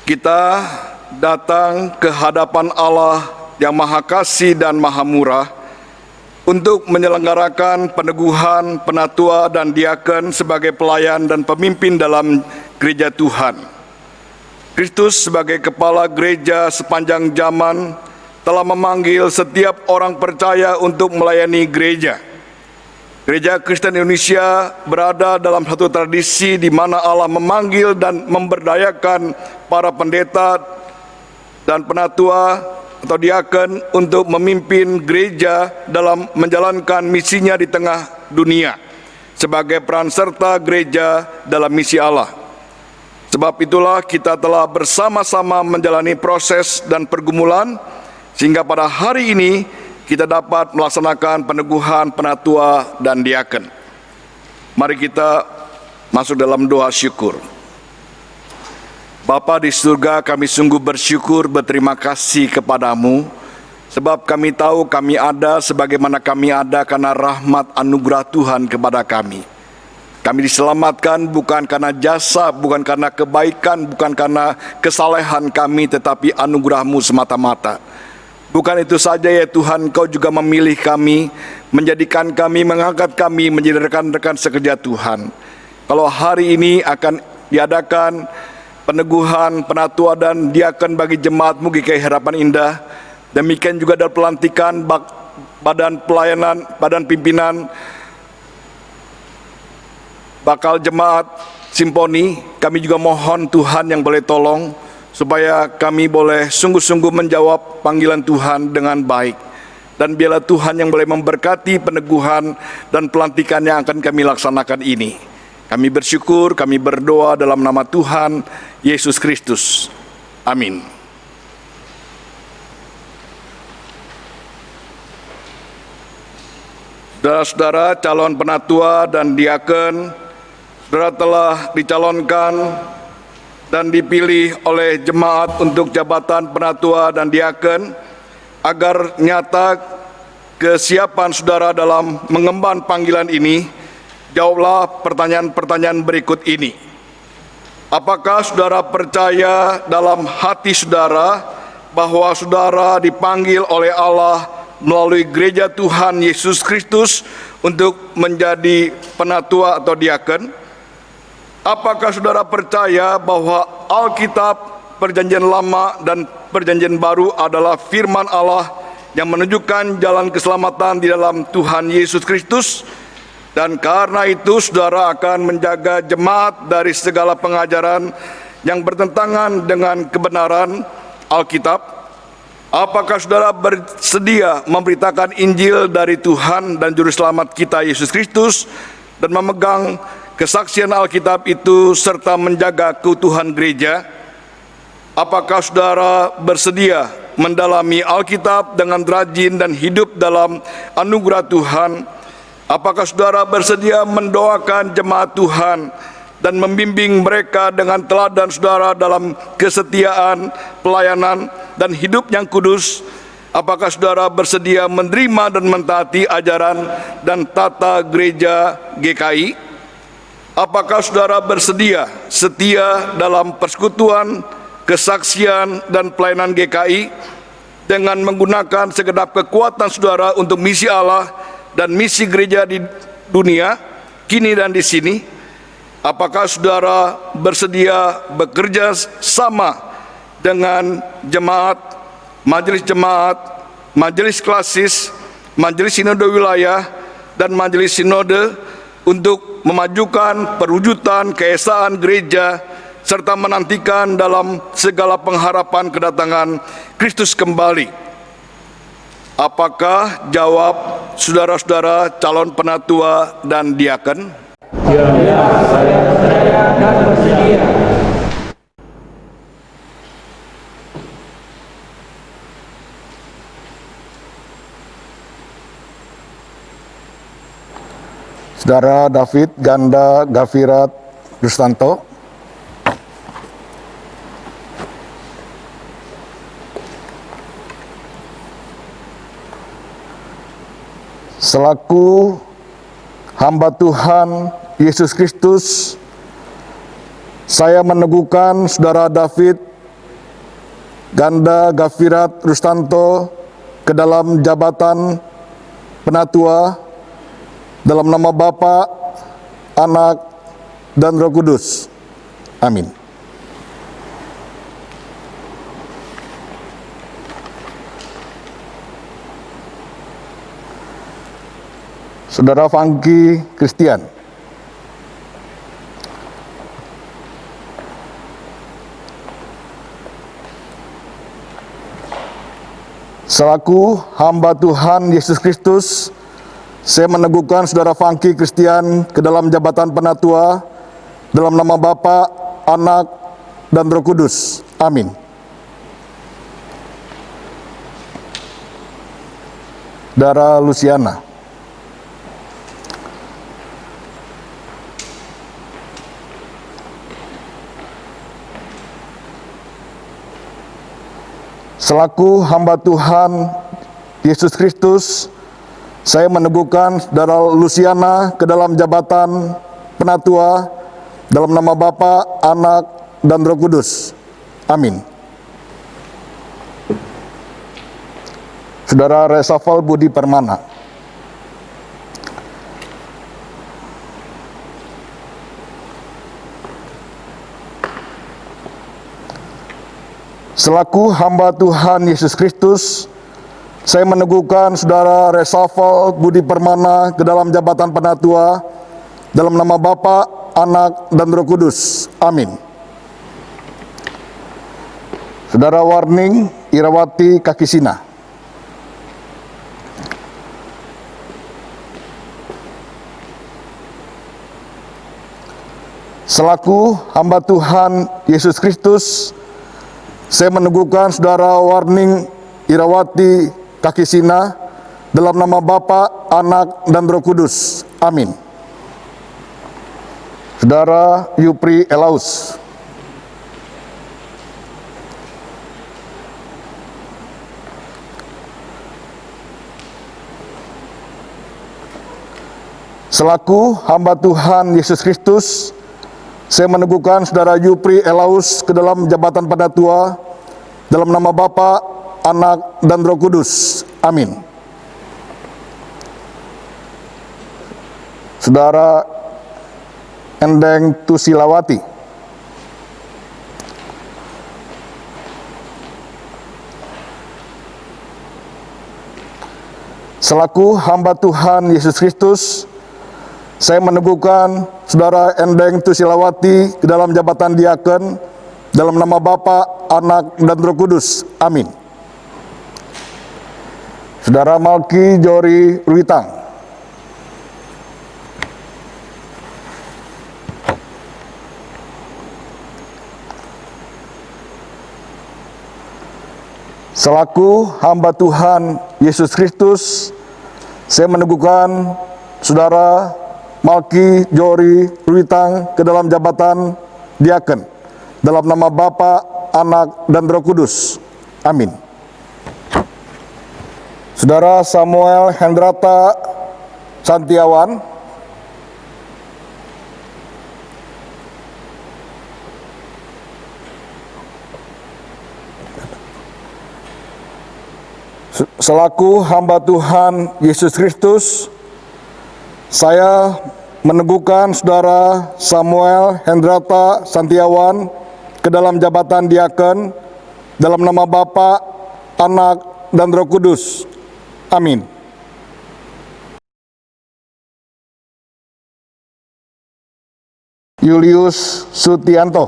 Kita datang ke hadapan Allah yang Maha Kasih dan Maha Murah untuk menyelenggarakan peneguhan penatua dan diaken sebagai pelayan dan pemimpin dalam gereja Tuhan. Kristus sebagai kepala gereja sepanjang zaman telah memanggil setiap orang percaya untuk melayani gereja. Gereja Kristen Indonesia berada dalam satu tradisi di mana Allah memanggil dan memberdayakan para pendeta dan penatua atau diaken untuk memimpin gereja dalam menjalankan misinya di tengah dunia sebagai peran serta gereja dalam misi Allah. Sebab itulah kita telah bersama-sama menjalani proses dan pergumulan sehingga pada hari ini kita dapat melaksanakan peneguhan penatua dan diaken. Mari kita masuk dalam doa syukur. Bapa di surga, kami sungguh bersyukur, berterima kasih kepadamu, sebab kami tahu kami ada sebagaimana kami ada karena rahmat anugerah Tuhan kepada kami. Kami diselamatkan bukan karena jasa, bukan karena kebaikan, bukan karena kesalehan kami, tetapi anugerah-Mu semata-mata. Bukan itu saja ya Tuhan, Kau juga memilih kami, menjadikan kami, mengangkat kami menjadi rekan-rekan sekerja Tuhan. Kalau hari ini akan diadakan peneguhan, penatua dan diaken bagi jemaat-Mu GKI Harapan Indah, demikian juga dalam pelantikan badan pelayanan, badan pimpinan bakal jemaat simponi, kami juga mohon Tuhan yang boleh tolong supaya kami boleh sungguh-sungguh menjawab panggilan Tuhan dengan baik. Dan biarlah Tuhan yang boleh memberkati peneguhan dan pelantikan yang akan kami laksanakan ini. Kami bersyukur, kami berdoa dalam nama Tuhan Yesus Kristus. Amin. Saudara-saudara calon penatua dan diaken, saudara telah dicalonkan dan dipilih oleh jemaat untuk jabatan penatua dan diaken agar nyata kesiapan saudara dalam mengemban panggilan ini. Jawablah pertanyaan-pertanyaan berikut ini. Apakah saudara percaya dalam hati saudara bahwa saudara dipanggil oleh Allah melalui gereja Tuhan Yesus Kristus untuk menjadi penatua atau diaken? Apakah saudara percaya bahwa Alkitab Perjanjian Lama dan Perjanjian Baru adalah firman Allah yang menunjukkan jalan keselamatan di dalam Tuhan Yesus Kristus? Dan karena itu saudara akan menjaga jemaat dari segala pengajaran yang bertentangan dengan kebenaran Alkitab. Apakah saudara bersedia memberitakan Injil dari Tuhan dan Juru Selamat kita Yesus Kristus dan memegang kesaksian Alkitab itu serta menjaga keutuhan gereja? Apakah saudara bersedia mendalami Alkitab dengan rajin dan hidup dalam anugerah Tuhan? Apakah saudara bersedia mendoakan jemaat Tuhan dan membimbing mereka dengan teladan saudara dalam kesetiaan, pelayanan, dan hidup yang kudus? Apakah saudara bersedia menerima dan mentaati ajaran dan tata gereja GKI? Apakah saudara bersedia setia dalam persekutuan, kesaksian, dan pelayanan GKI dengan menggunakan segenap kekuatan saudara untuk misi Allah dan misi gereja di dunia, kini dan di sini? Apakah saudara bersedia bekerja sama dengan jemaat, majelis klasis, majelis sinode wilayah, dan majelis sinode untuk memajukan perwujudan keesaan gereja serta menantikan dalam segala pengharapan kedatangan Kristus kembali? Apakah jawab saudara-saudara calon penatua dan diaken? Ya, saya percaya dan bersedia. Saudara David Ganda Gavirat Rustanto. Selaku hamba Tuhan Yesus Kristus, saya meneguhkan saudara David Ganda Gavirat Rustanto ke dalam jabatan penatua dalam nama Bapa, Anak, dan Roh Kudus. Amin. Saudara Fangki Christian. Selaku hamba Tuhan Yesus Kristus, saya meneguhkan Saudara Fangki Christian ke dalam jabatan penatua dalam nama Bapa, Anak, dan Roh Kudus. Amin. Saudara Luciana. Selaku hamba Tuhan Yesus Kristus, saya meneguhkan Saudara Luciana ke dalam jabatan penatua dalam nama Bapa, Anak, dan Roh Kudus. Amin. Saudara Resafal Budi Permana. Selaku hamba Tuhan Yesus Kristus, saya meneguhkan Saudara Resafal Budi Permana ke dalam jabatan penatua dalam nama Bapa, Anak, dan Roh Kudus. Amin. Saudara Warning Irawati Kakisina. Selaku hamba Tuhan Yesus Kristus, saya meneguhkan Saudara Warning Irawati Kakisina dalam nama Bapa, Anak, dan Roh Kudus. Amin. Saudara Yupri Elaus. Selaku hamba Tuhan Yesus Kristus, saya meneguhkan Saudara Yupri Elaus ke dalam jabatan penatua dalam nama Bapa, Anak, dan Roh Kudus. Amin. Saudara Endeng Tusilawati. Selaku hamba Tuhan Yesus Kristus, saya meneguhkan Saudara Endeng Tusilawati ke dalam jabatan diaken dalam nama Bapa, Anak, dan Roh Kudus. Amin. Saudara Malki Jori Ruitang. Selaku hamba Tuhan Yesus Kristus, saya meneguhkan Saudara Malki Jori Ruitang ke dalam jabatan diaken dalam nama Bapa, Anak, dan Roh Kudus. Amin. Saudara Samuel Hendrata Santiawan. Selaku hamba Tuhan Yesus Kristus, saya meneguhkan Saudara Samuel Hendrata Santiawan ke dalam jabatan diaken dalam nama Bapa, Anak, dan Roh Kudus. Amin. Julius Sutianto.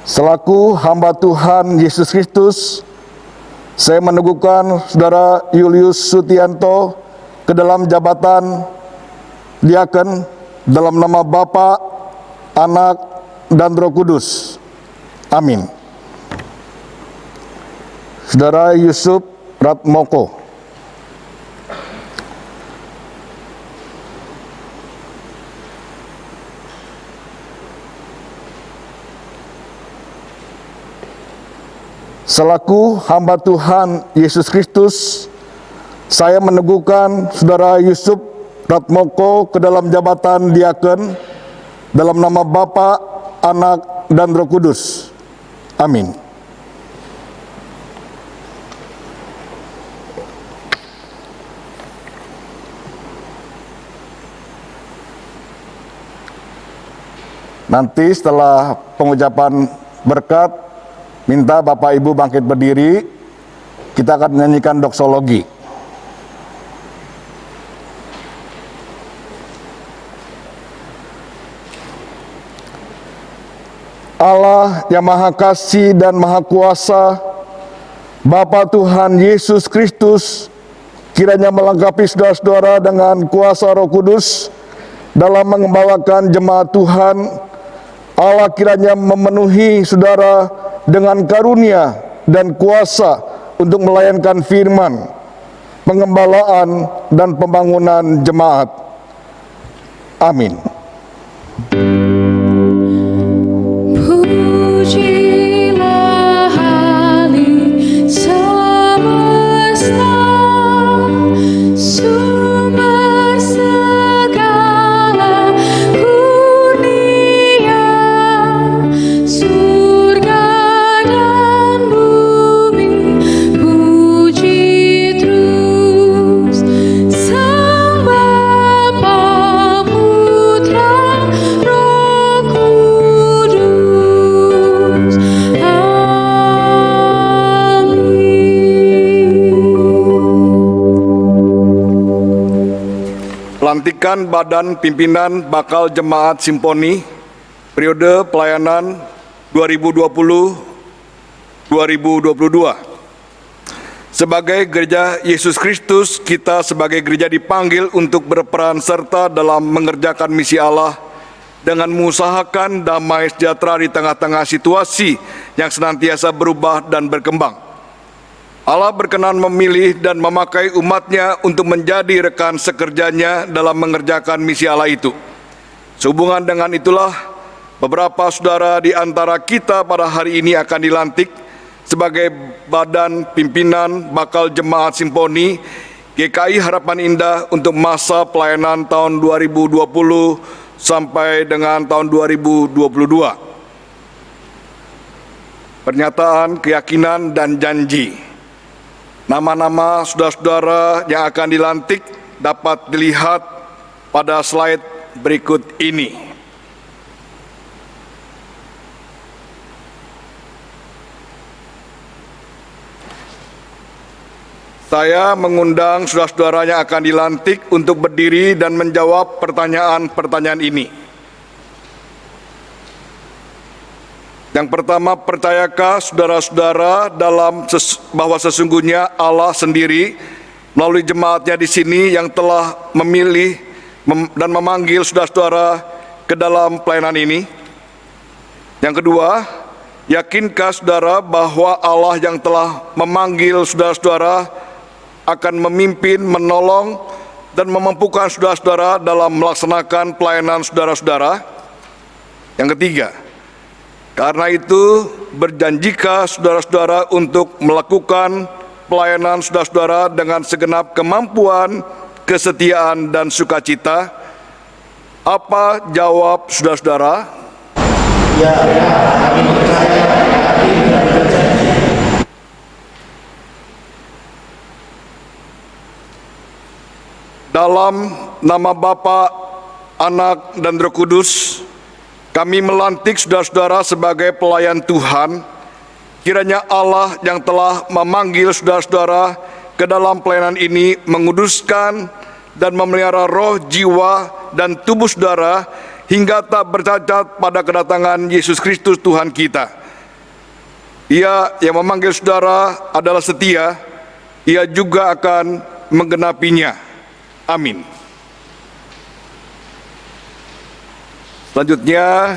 Selaku hamba Tuhan Yesus Kristus, saya meneguhkan Saudara Julius Sutianto ke dalam jabatan diaken dalam nama Bapa, Anak, dan Roh Kudus. Amin. Saudara Yusuf Ratmoko. Selaku hamba Tuhan Yesus Kristus, saya meneguhkan Saudara Yusuf Ratmoko ke dalam jabatan diaken dalam nama Bapa, Anak, dan Roh Kudus. Amin. Nanti setelah pengucapan berkat, minta Bapak Ibu bangkit berdiri, kita akan menyanyikan doksologi. yang Maha Kasih dan Maha Kuasa, Bapa Tuhan Yesus Kristus, kiranya melengkapi saudara-saudara dengan kuasa Roh Kudus dalam mengembalakan jemaat Tuhan. Allah kiranya memenuhi saudara dengan karunia dan kuasa untuk melayankan firman, pengembalaan, dan pembangunan jemaat. Amin. Pujilah hari semesta, sumber segala kurnia, surga dan bumi, puji terus Sang Bapa, Putra, Roh Kudus. Pelantikan Badan Pimpinan Bakal Jemaat Simponi periode pelayanan 2020-2022. Sebagai Gereja Yesus Kristus, kita sebagai gereja dipanggil untuk berperan serta dalam mengerjakan misi Allah dengan mengusahakan damai sejahtera di tengah-tengah situasi yang senantiasa berubah dan berkembang. Allah berkenan memilih dan memakai umatnya untuk menjadi rekan sekerjanya dalam mengerjakan misi Allah itu. Sehubungan dengan itulah, beberapa saudara di antara kita pada hari ini akan dilantik sebagai Badan Pimpinan Bakal Jemaat Simponi GKI Harapan Indah untuk masa pelayanan tahun 2020 sampai dengan tahun 2022. Pernyataan keyakinan dan janji. Nama-nama saudara-saudara yang akan dilantik dapat dilihat pada slide berikut ini. Saya mengundang saudara-saudara yang akan dilantik untuk berdiri dan menjawab pertanyaan-pertanyaan ini. Yang pertama, percayakah saudara-saudara bahwa sesungguhnya Allah sendiri melalui jemaatnya di sini yang telah memilih dan memanggil saudara-saudara ke dalam pelayanan ini? Yang kedua, yakinkah saudara bahwa Allah yang telah memanggil saudara-saudara akan memimpin, menolong, dan memampukan saudara-saudara dalam melaksanakan pelayanan saudara-saudara? Yang ketiga, karena itu, berjanjikah saudara-saudara untuk melakukan pelayanan saudara-saudara dengan segenap kemampuan, kesetiaan, dan sukacita? Apa jawab saudara-saudara? Ya, kami percaya, kami berjanji. Dalam nama Bapa, Anak, dan Roh Kudus, kami melantik saudara-saudara sebagai pelayan Tuhan. Kiranya Allah yang telah memanggil saudara-saudara ke dalam pelayanan ini menguduskan dan memelihara roh, jiwa, dan tubuh saudara hingga tak bercacat pada kedatangan Yesus Kristus Tuhan kita. Ia yang memanggil saudara adalah setia, Ia juga akan menggenapinya. Amin. Selanjutnya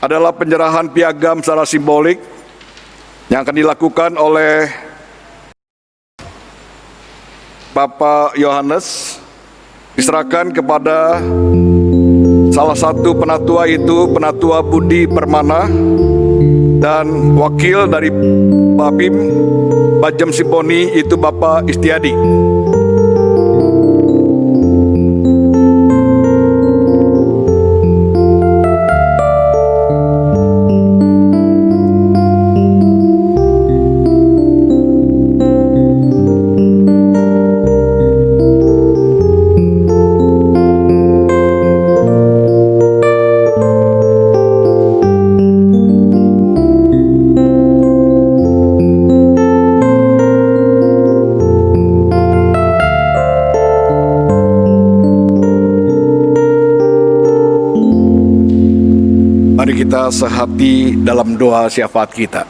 adalah penyerahan piagam secara simbolik yang akan dilakukan oleh Bapak Yohanes, diserahkan kepada salah satu penatua, itu Penatua Budi Permana, dan wakil dari Babim Bajem Simponi itu Bapak Istiadi. kita sehati dalam doa syafaat kita.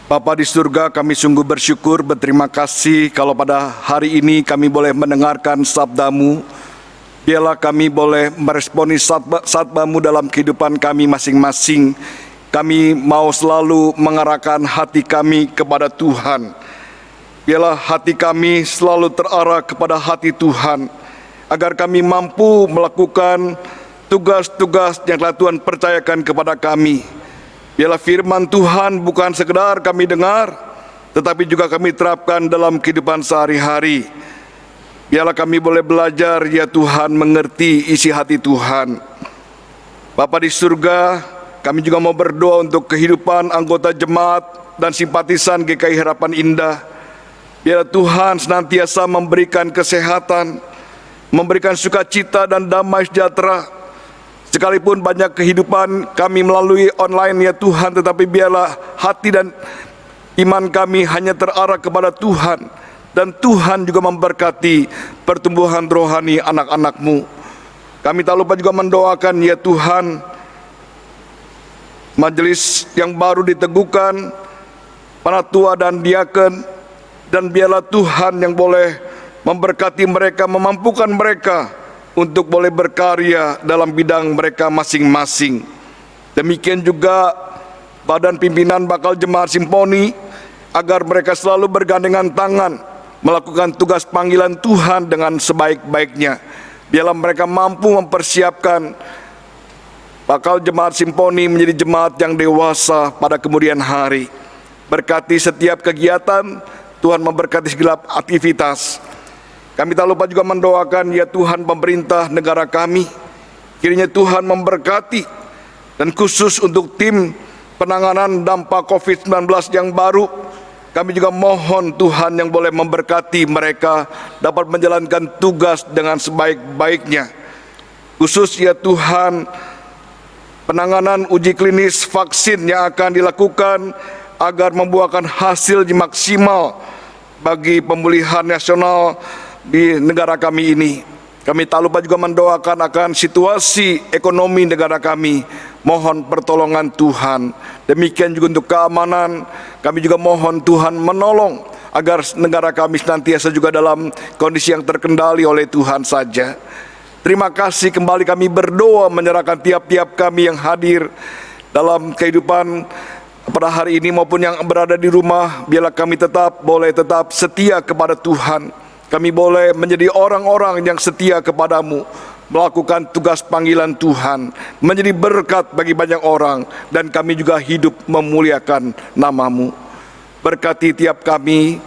Bapa di surga, kami sungguh bersyukur, berterima kasih kalau pada hari ini kami boleh mendengarkan sabda-Mu. Biarlah kami boleh meresponi sabda-Mu dalam kehidupan kami masing-masing. Kami mau selalu mengarahkan hati kami kepada Tuhan. Biarlah hati kami selalu terarah kepada hati Tuhan, agar kami mampu melakukan tugas-tugas yang telah Tuhan percayakan kepada kami. Biarlah firman Tuhan bukan sekedar kami dengar, tetapi juga kami terapkan dalam kehidupan sehari-hari. Biarlah kami boleh belajar, ya Tuhan, mengerti isi hati Tuhan. Bapa di surga, kami juga mau berdoa untuk kehidupan anggota jemaat dan simpatisan GKI Harapan Indah. Biarlah Tuhan senantiasa memberikan kesehatan, memberikan sukacita dan damai sejahtera. Sekalipun banyak kehidupan kami melalui online, ya Tuhan, tetapi biarlah hati dan iman kami hanya terarah kepada Tuhan. Dan Tuhan juga memberkati pertumbuhan rohani anak-anak-Mu. Kami tak lupa juga mendoakan, ya Tuhan, majelis yang baru diteguhkan, para tua dan diaken, dan biarlah Tuhan yang boleh memberkati mereka, memampukan mereka untuk boleh berkarya dalam bidang mereka masing-masing. Demikian juga badan pimpinan bakal jemaat simponi, agar mereka selalu bergandengan tangan melakukan tugas panggilan Tuhan dengan sebaik-baiknya. Biarlah mereka mampu mempersiapkan bakal jemaat simponi menjadi jemaat yang dewasa pada kemudian hari. Berkati setiap kegiatan, Tuhan memberkati segala aktivitas. Kami tak lupa juga mendoakan, ya Tuhan, pemerintah negara kami. Kiranya Tuhan memberkati, dan khusus untuk tim penanganan dampak COVID-19 yang baru, kami juga mohon Tuhan yang boleh memberkati mereka dapat menjalankan tugas dengan sebaik-baiknya. Khusus, ya Tuhan, penanganan uji klinis vaksin yang akan dilakukan agar membuahkan hasil yang maksimal bagi pemulihan nasional di negara kami ini. Kami tak lupa juga mendoakan akan situasi ekonomi negara kami. Mohon pertolongan Tuhan. Demikian juga untuk keamanan, kami juga mohon Tuhan menolong agar negara kami senantiasa juga dalam kondisi yang terkendali oleh Tuhan saja. Terima kasih, kembali kami berdoa menyerahkan tiap-tiap kami yang hadir dalam kehidupan pada hari ini maupun yang berada di rumah. Biarlah kami boleh tetap setia kepada Tuhan. Kami boleh menjadi orang-orang yang setia kepadamu, melakukan tugas panggilan Tuhan, menjadi berkat bagi banyak orang, dan kami juga hidup memuliakan nama-Mu. Berkati tiap kami,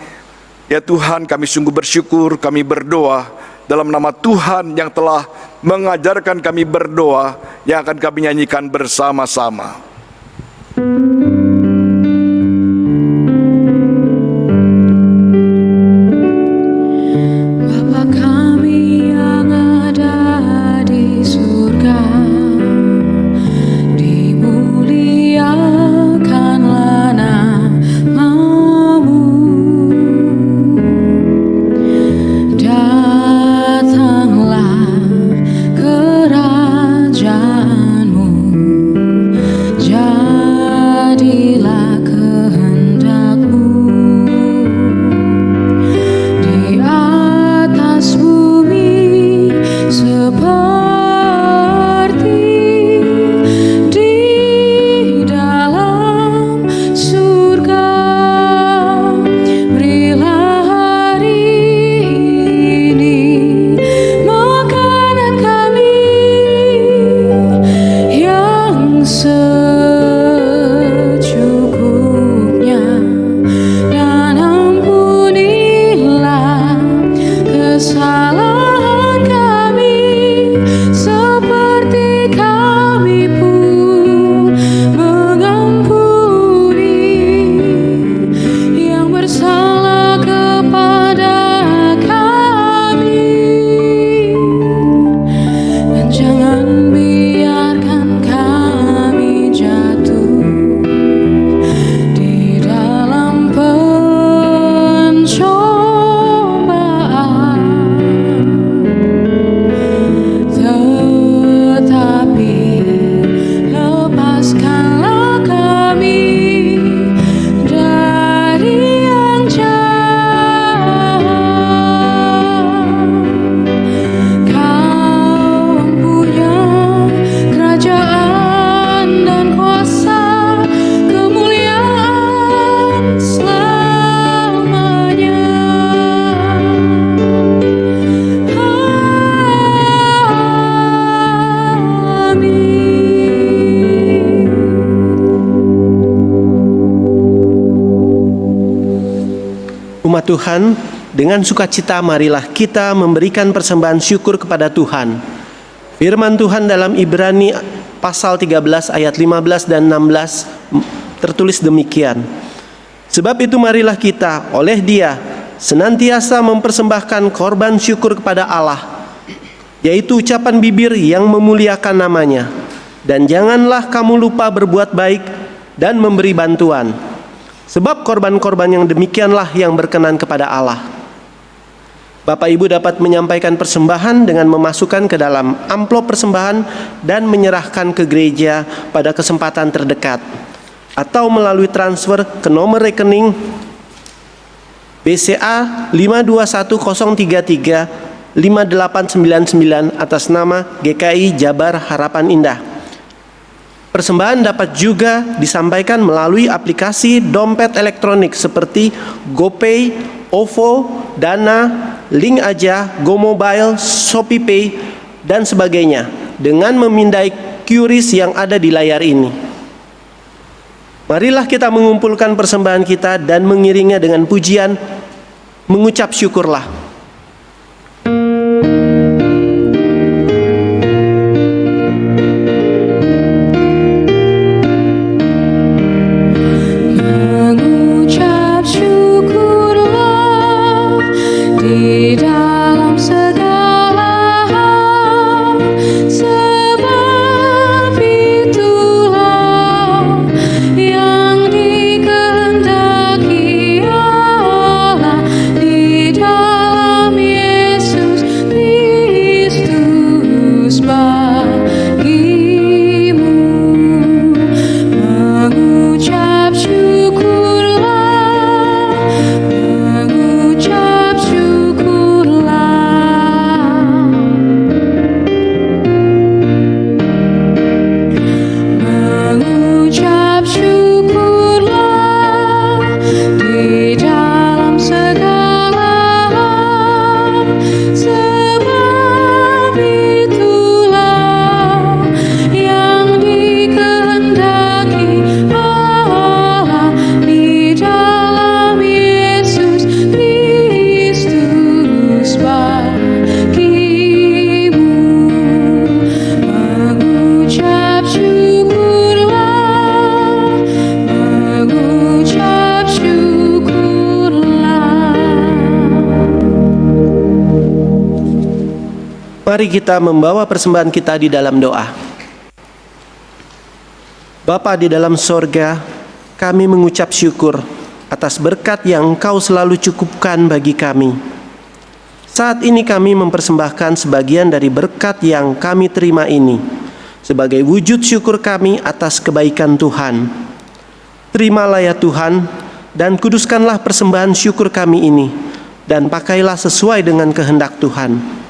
ya Tuhan, kami sungguh bersyukur, kami berdoa dalam nama Tuhan yang telah mengajarkan kami berdoa, yang akan kami nyanyikan bersama-sama. Jadi Umat Tuhan, dengan sukacita marilah kita memberikan persembahan syukur kepada Tuhan. Firman Tuhan dalam Ibrani pasal 13 ayat 15 dan 16 tertulis demikian. Sebab itu marilah kita oleh Dia senantiasa mempersembahkan korban syukur kepada Allah, yaitu ucapan bibir yang memuliakan namanya. Dan janganlah kamu lupa berbuat baik dan memberi bantuan, sebab korban-korban yang demikianlah yang berkenan kepada Allah. Bapak Ibu dapat menyampaikan persembahan dengan memasukkan ke dalam amplop persembahan dan menyerahkan ke gereja pada kesempatan terdekat, atau melalui transfer ke nomor rekening BCA 5210335899 atas nama GKI Jabar Harapan Indah. Persembahan dapat juga disampaikan melalui aplikasi dompet elektronik seperti GoPay, OVO, Dana, Link Aja, GoMobile, ShopeePay, dan sebagainya dengan memindai QRIS yang ada di layar ini. Marilah kita mengumpulkan persembahan kita dan mengiringnya dengan pujian, mengucap syukurlah. Mengucap syukurlah di dalam segala hal, sebab itulah yang dikehendaki Allah di dalam Yesus Kristus bagimu. Mengucap syukurlah, mengucap syukurlah. Mengucap syukurlah di dalam segala hal, sebab itulah yang dikehendaki Allah di dalam Yesus Kristus bagimu. Mengucap syukurlah, mengucap syukurlah. Mari kita membawa persembahan kita di dalam doa. Bapa di dalam sorga, kami mengucap syukur atas berkat yang Engkau selalu cukupkan bagi kami. Saat ini kami mempersembahkan sebagian dari berkat yang kami terima ini sebagai wujud syukur kami atas kebaikan Tuhan. Terimalah ya Tuhan, dan kuduskanlah persembahan syukur kami ini, dan pakailah sesuai dengan kehendak Tuhan.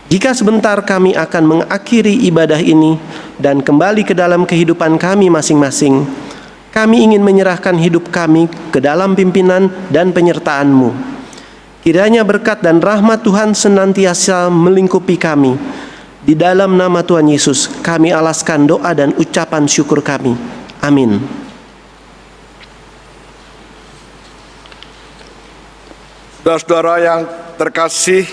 Jika sebentar kami akan mengakhiri ibadah ini dan kembali ke dalam kehidupan kami masing-masing, kami ingin menyerahkan hidup kami ke dalam pimpinan dan penyertaan-Mu. Kiranya berkat dan rahmat Tuhan senantiasa melingkupi kami. Di dalam nama Tuhan Yesus, kami alaskan doa dan ucapan syukur kami. Amin. Saudara-saudara yang terkasih,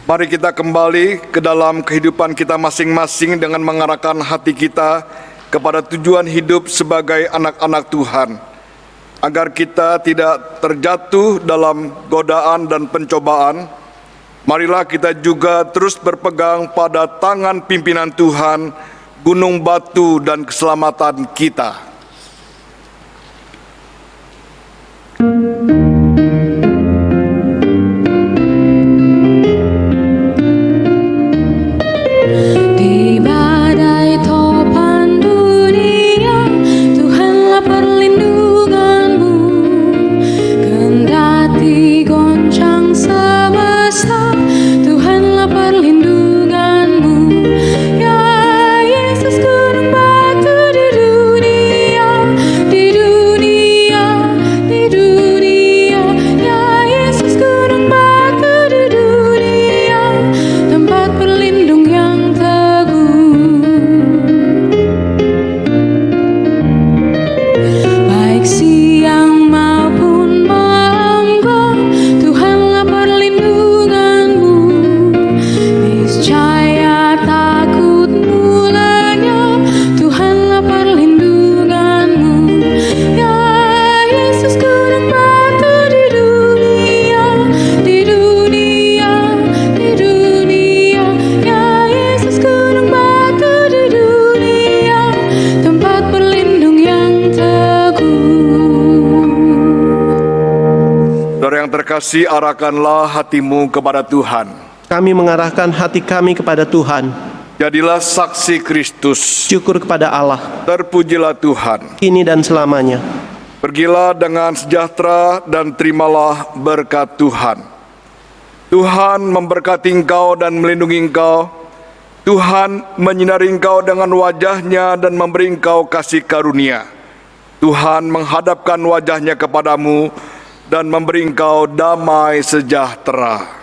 mari kita kembali ke dalam kehidupan kita masing-masing dengan mengarahkan hati kita kepada tujuan hidup sebagai anak-anak Tuhan, agar kita tidak terjatuh dalam godaan dan pencobaan. Marilah kita juga terus berpegang pada tangan pimpinan Tuhan, gunung batu dan keselamatan kita. Di badai topan dunia, Tuhanlah perlindunganmu. Kendati goncang semesta, Tuhanlah perlindunganmu. Ya Yesus, gunung batu di dunia, di dunia, di dunia. kasih, arahkanlah hatimu kepada Tuhan. Kami mengarahkan hati kami kepada Tuhan. Jadilah saksi Kristus. Syukur kepada Allah, Terpujilah Tuhan. kini dan selamanya. Pergilah dengan sejahtera dan terimalah berkat Tuhan. Tuhan memberkati engkau dan melindungi engkau. Tuhan menyinari engkau dengan wajah-Nya dan memberi engkau kasih karunia. Tuhan menghadapkan wajah-Nya kepadamu dan memberi engkau damai sejahtera.